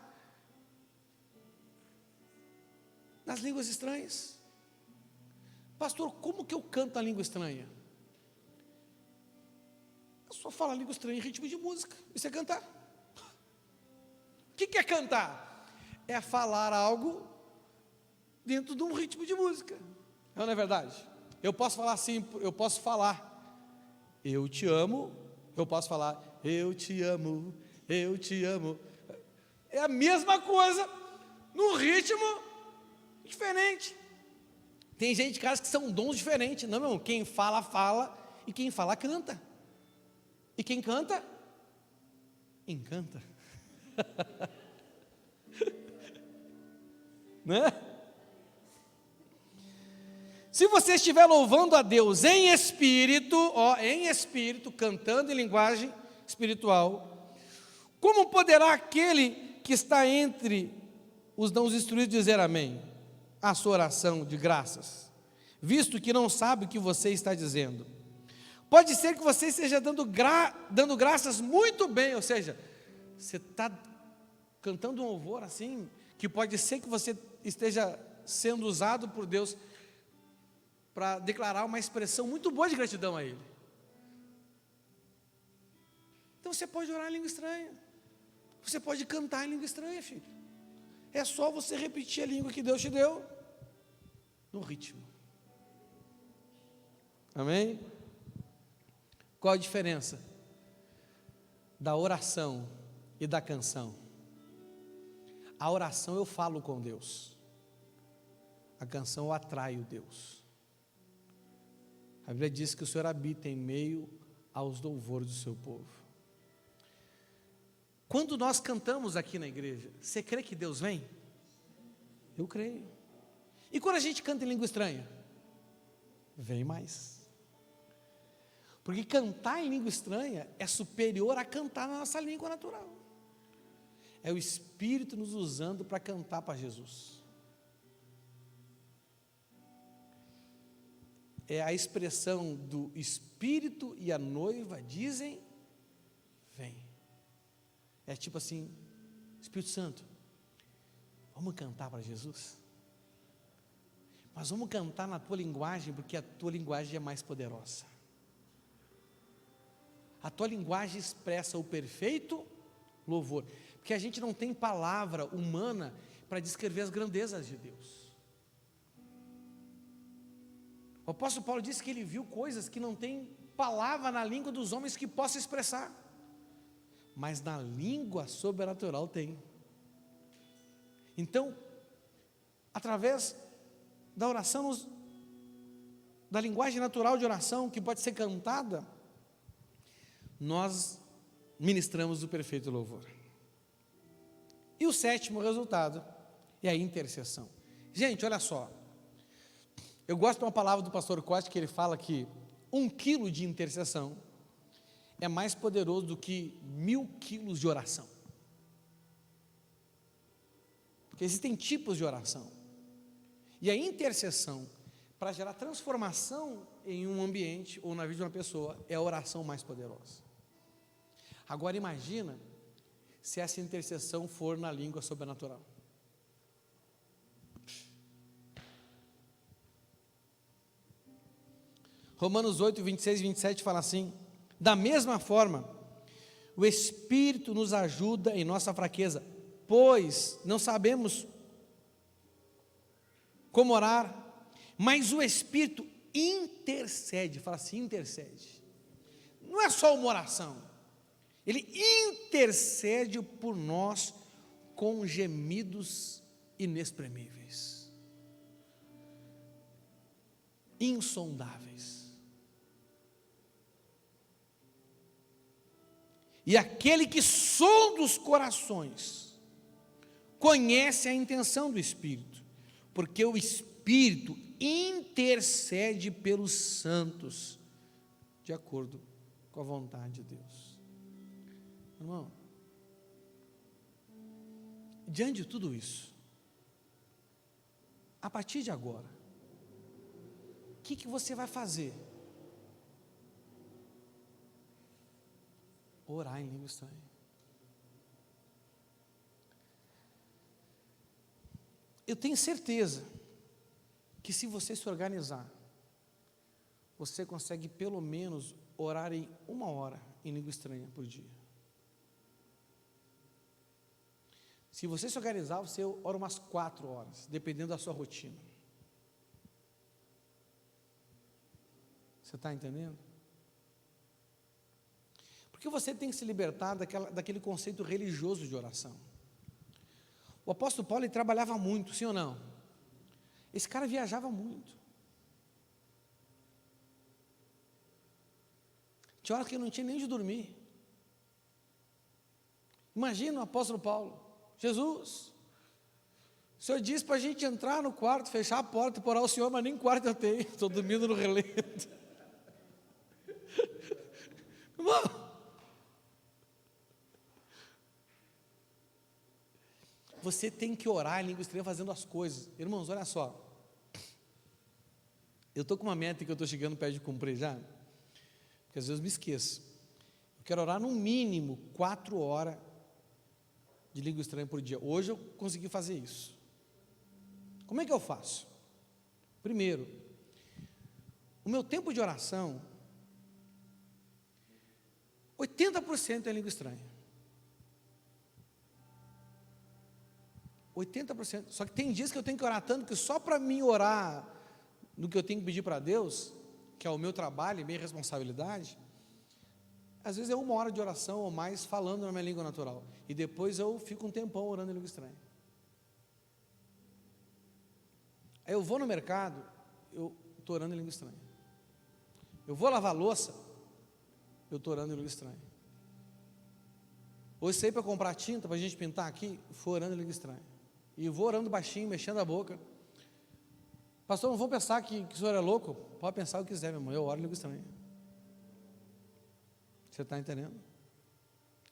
Speaker 1: nas línguas estranhas. Pastor, como que eu canto a língua estranha? Eu só falo a língua estranha em ritmo de música. Isso é cantar. O que é cantar? É falar algo dentro de um ritmo de música. Não é verdade? Eu posso falar assim, eu posso falar, eu te amo, eu posso falar, eu te amo, eu te amo. É a mesma coisa, num ritmo diferente. Tem gente, caras, que são dons diferentes. Não, meu irmão, quem fala, fala, e quem fala, canta. E quem canta, encanta. Né? Se você estiver louvando a Deus em espírito, cantando em linguagem espiritual, como poderá aquele que está entre os não instruídos dizer amém à sua oração de graças, visto que não sabe o que você está dizendo? Pode ser que você esteja dando graças muito bem, ou seja, você está cantando um louvor assim, que pode ser que você esteja sendo usado por Deus para declarar uma expressão muito boa de gratidão a Ele. Então você pode orar em língua estranha, você pode cantar em língua estranha, filho. É só você repetir a língua que Deus te deu, no ritmo. Amém? Qual a diferença da oração e da canção? A oração eu falo com Deus, a canção eu atraio Deus. A Bíblia diz que o Senhor habita em meio aos louvores do seu povo. Quando nós cantamos aqui na igreja, você crê que Deus vem? Eu creio. E quando a gente canta em língua estranha? Vem mais. Porque cantar em língua estranha é superior a cantar na nossa língua natural. É o Espírito nos usando para cantar para Jesus. É a expressão do Espírito e a noiva dizem, vem. É tipo assim, Espírito Santo, vamos cantar para Jesus? Mas vamos cantar na tua linguagem, porque a tua linguagem é mais poderosa. A tua linguagem expressa o perfeito louvor, porque a gente não tem palavra humana para descrever as grandezas de Deus. O apóstolo Paulo disse que ele viu coisas que não tem palavra na língua dos homens que possa expressar, mas na língua sobrenatural tem. Então, através da oração, da linguagem natural de oração, que pode ser cantada, nós ministramos o perfeito louvor. E o sétimo resultado é a intercessão. Gente, olha só, eu gosto de uma palavra do pastor Costa, que ele fala que 1 quilo de intercessão é mais poderoso do que 1000 quilos de oração. Porque existem tipos de oração. E a intercessão, para gerar transformação em um ambiente ou na vida de uma pessoa, é a oração mais poderosa. Agora imagina se essa intercessão for na língua sobrenatural. Romanos 8, 26 e 27 fala assim: da mesma forma, o Espírito nos ajuda em nossa fraqueza, pois não sabemos como orar, mas o Espírito intercede. Fala assim, intercede. Não é só uma oração, ele intercede por nós com gemidos inexprimíveis, insondáveis. E aquele que sonda os corações conhece a intenção do Espírito, porque o Espírito intercede pelos santos, de acordo com a vontade de Deus. Irmão, diante de tudo isso, a partir de agora, o que você vai fazer? Orar em língua estranha. Eu tenho certeza que se você se organizar, você consegue pelo menos orar em 1 hora em língua estranha por dia. Se você se organizar, você ora umas 4 horas, dependendo da sua rotina. Você está entendendo? Porque você tem que se libertar daquele conceito religioso de oração. O apóstolo Paulo, ele trabalhava muito, sim ou não? Esse cara viajava muito. Tinha horas que ele não tinha nem de dormir. Imagina o apóstolo Paulo: Jesus, o Senhor disse para a gente entrar no quarto, fechar a porta e orar ao Senhor, mas nem quarto eu tenho, estou dormindo no relento. Irmão, você tem que orar em língua estranha fazendo as coisas. Irmãos, olha só, eu estou com uma meta que eu estou chegando perto de cumprir já, porque às vezes eu me esqueço. Eu quero orar no mínimo 4 horas de língua estranha por dia. Hoje eu consegui fazer isso. Como é que eu faço? Primeiro, o meu tempo de oração, 80% é língua estranha. 80%. Só que tem dias que eu tenho que orar tanto que só para mim orar no que eu tenho que pedir para Deus, que é o meu trabalho e minha responsabilidade, às vezes é 1 hora de oração ou mais falando na minha língua natural. E depois eu fico um tempão orando em língua estranha. Aí eu vou no mercado, eu estou orando em língua estranha. Eu vou lavar louça, eu estou orando em língua estranha. Hoje saí para comprar tinta para a gente pintar aqui, fui orando em língua estranha. E vou orando baixinho, mexendo a boca. Pastor, não vou pensar que o senhor é louco? Pode pensar o que quiser, meu irmão, eu oro em língua estranha. Você está entendendo?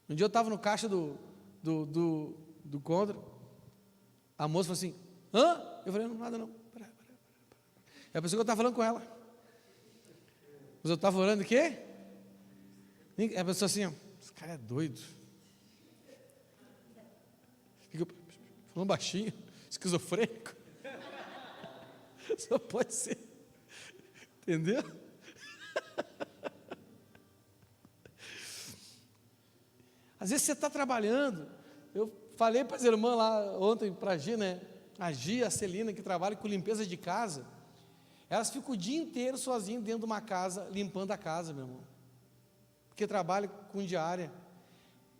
Speaker 1: Um dia eu estava no caixa do Condra, a moça falou assim: hã? Eu falei: não, nada não. É a pessoa que eu estava falando com ela. Mas eu estava orando o quê? É a pessoa assim: ó, esse cara é doido. Fica falando baixinho, esquizofrênico. Só pode ser. Entendeu? Às vezes você está trabalhando. Eu falei para as irmãs lá ontem, para a Gia, né? A Gia, a Celina, que trabalha com limpeza de casa. Elas ficam o dia inteiro sozinhas dentro de uma casa, limpando a casa, meu irmão. Porque trabalha com diária.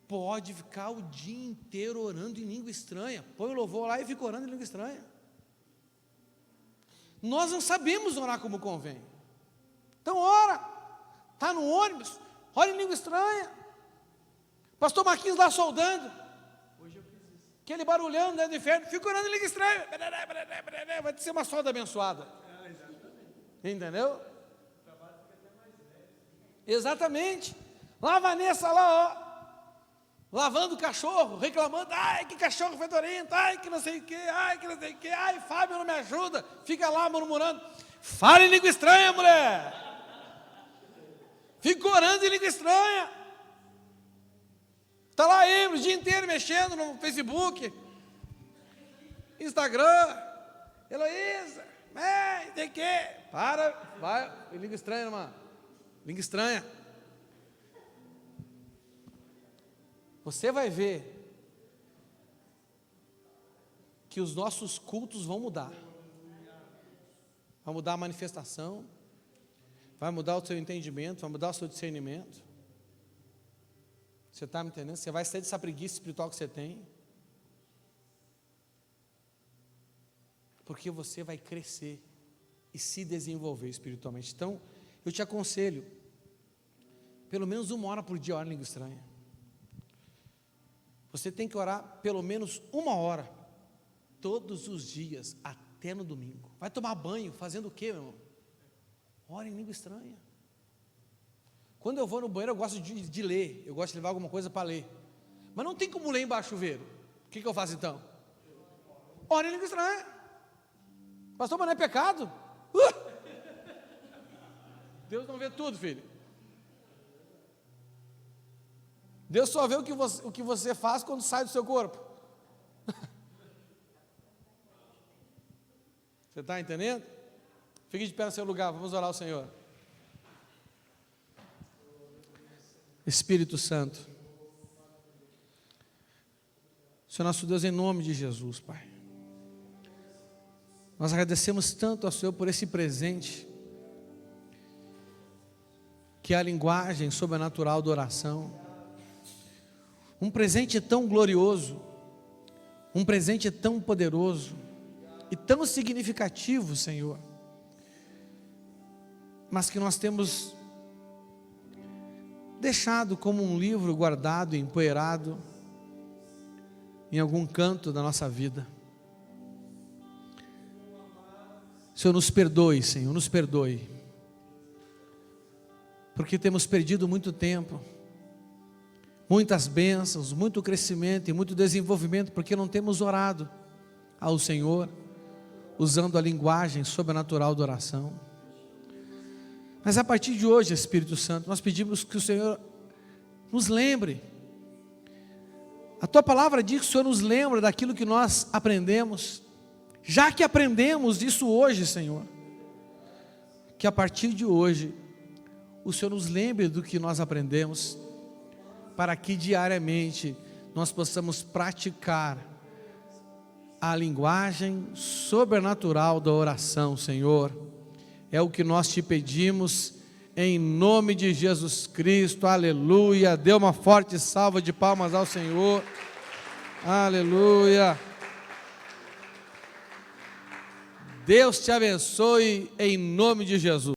Speaker 1: Pode ficar o dia inteiro orando em língua estranha. Põe o louvor lá e fica orando em língua estranha. Nós não sabemos orar como convém. Então ora. Está no ônibus, ora em língua estranha. Pastor Marquinhos lá soldando. Hoje eu fiz isso. Aquele barulhando dentro do inferno, fica orando em língua estranha. Vai ser uma solda abençoada. Entendeu? Exatamente. Lá a Vanessa lá, ó, lavando o cachorro, reclamando: ai, que cachorro fedorento, ai, que não sei o que, ai, que não sei o que, ai, Fábio não me ajuda. Fica lá murmurando. Fala em língua estranha, mulher. Fica orando em língua estranha. Está lá ele o dia inteiro mexendo no Facebook, Instagram. Heloísa, tem que. Para, vai, língua estranha, irmã. Língua estranha. Você vai ver que os nossos cultos vão mudar. Vai mudar a manifestação, vai mudar o seu entendimento, vai mudar o seu discernimento. Você está me entendendo? Você vai sair dessa preguiça espiritual que você tem. Porque você vai crescer e se desenvolver espiritualmente. Então, eu te aconselho, pelo menos 1 hora por dia, ora em língua estranha. Você tem que orar pelo menos 1 hora, todos os dias, até no domingo. Vai tomar banho, fazendo o quê, meu irmão? Ora em língua estranha. Quando eu vou no banheiro, eu gosto de ler, eu gosto de levar alguma coisa para ler. Mas não tem como ler embaixo do chuveiro. O que eu faço então? Ora em língua estranha. Pastor, mas não é pecado? Deus não vê tudo, filho. Deus só vê o que você faz quando sai do seu corpo. Você está entendendo? Fique de pé no seu lugar, vamos orar ao Senhor. Espírito Santo, Senhor nosso Deus, em nome de Jesus, Pai, nós agradecemos tanto ao Senhor por esse presente, que é a linguagem sobrenatural da oração, um presente tão glorioso, um presente tão poderoso e tão significativo, Senhor, mas que nós temos deixado como um livro guardado, empoeirado em algum canto da nossa vida. Senhor, nos perdoe, Senhor, nos perdoe, porque temos perdido muito tempo, muitas bênçãos, muito crescimento e muito desenvolvimento, porque não temos orado ao Senhor, usando a linguagem sobrenatural da oração. Mas a partir de hoje, Espírito Santo, nós pedimos que o Senhor nos lembre. A Tua palavra diz que o Senhor nos lembra daquilo que nós aprendemos. Já que aprendemos isso hoje, Senhor, que a partir de hoje, o Senhor nos lembre do que nós aprendemos, para que diariamente nós possamos praticar a linguagem sobrenatural da oração, Senhor. É o que nós te pedimos, em nome de Jesus Cristo, aleluia. Dê uma forte salva de palmas ao Senhor, aleluia. Deus te abençoe, em nome de Jesus.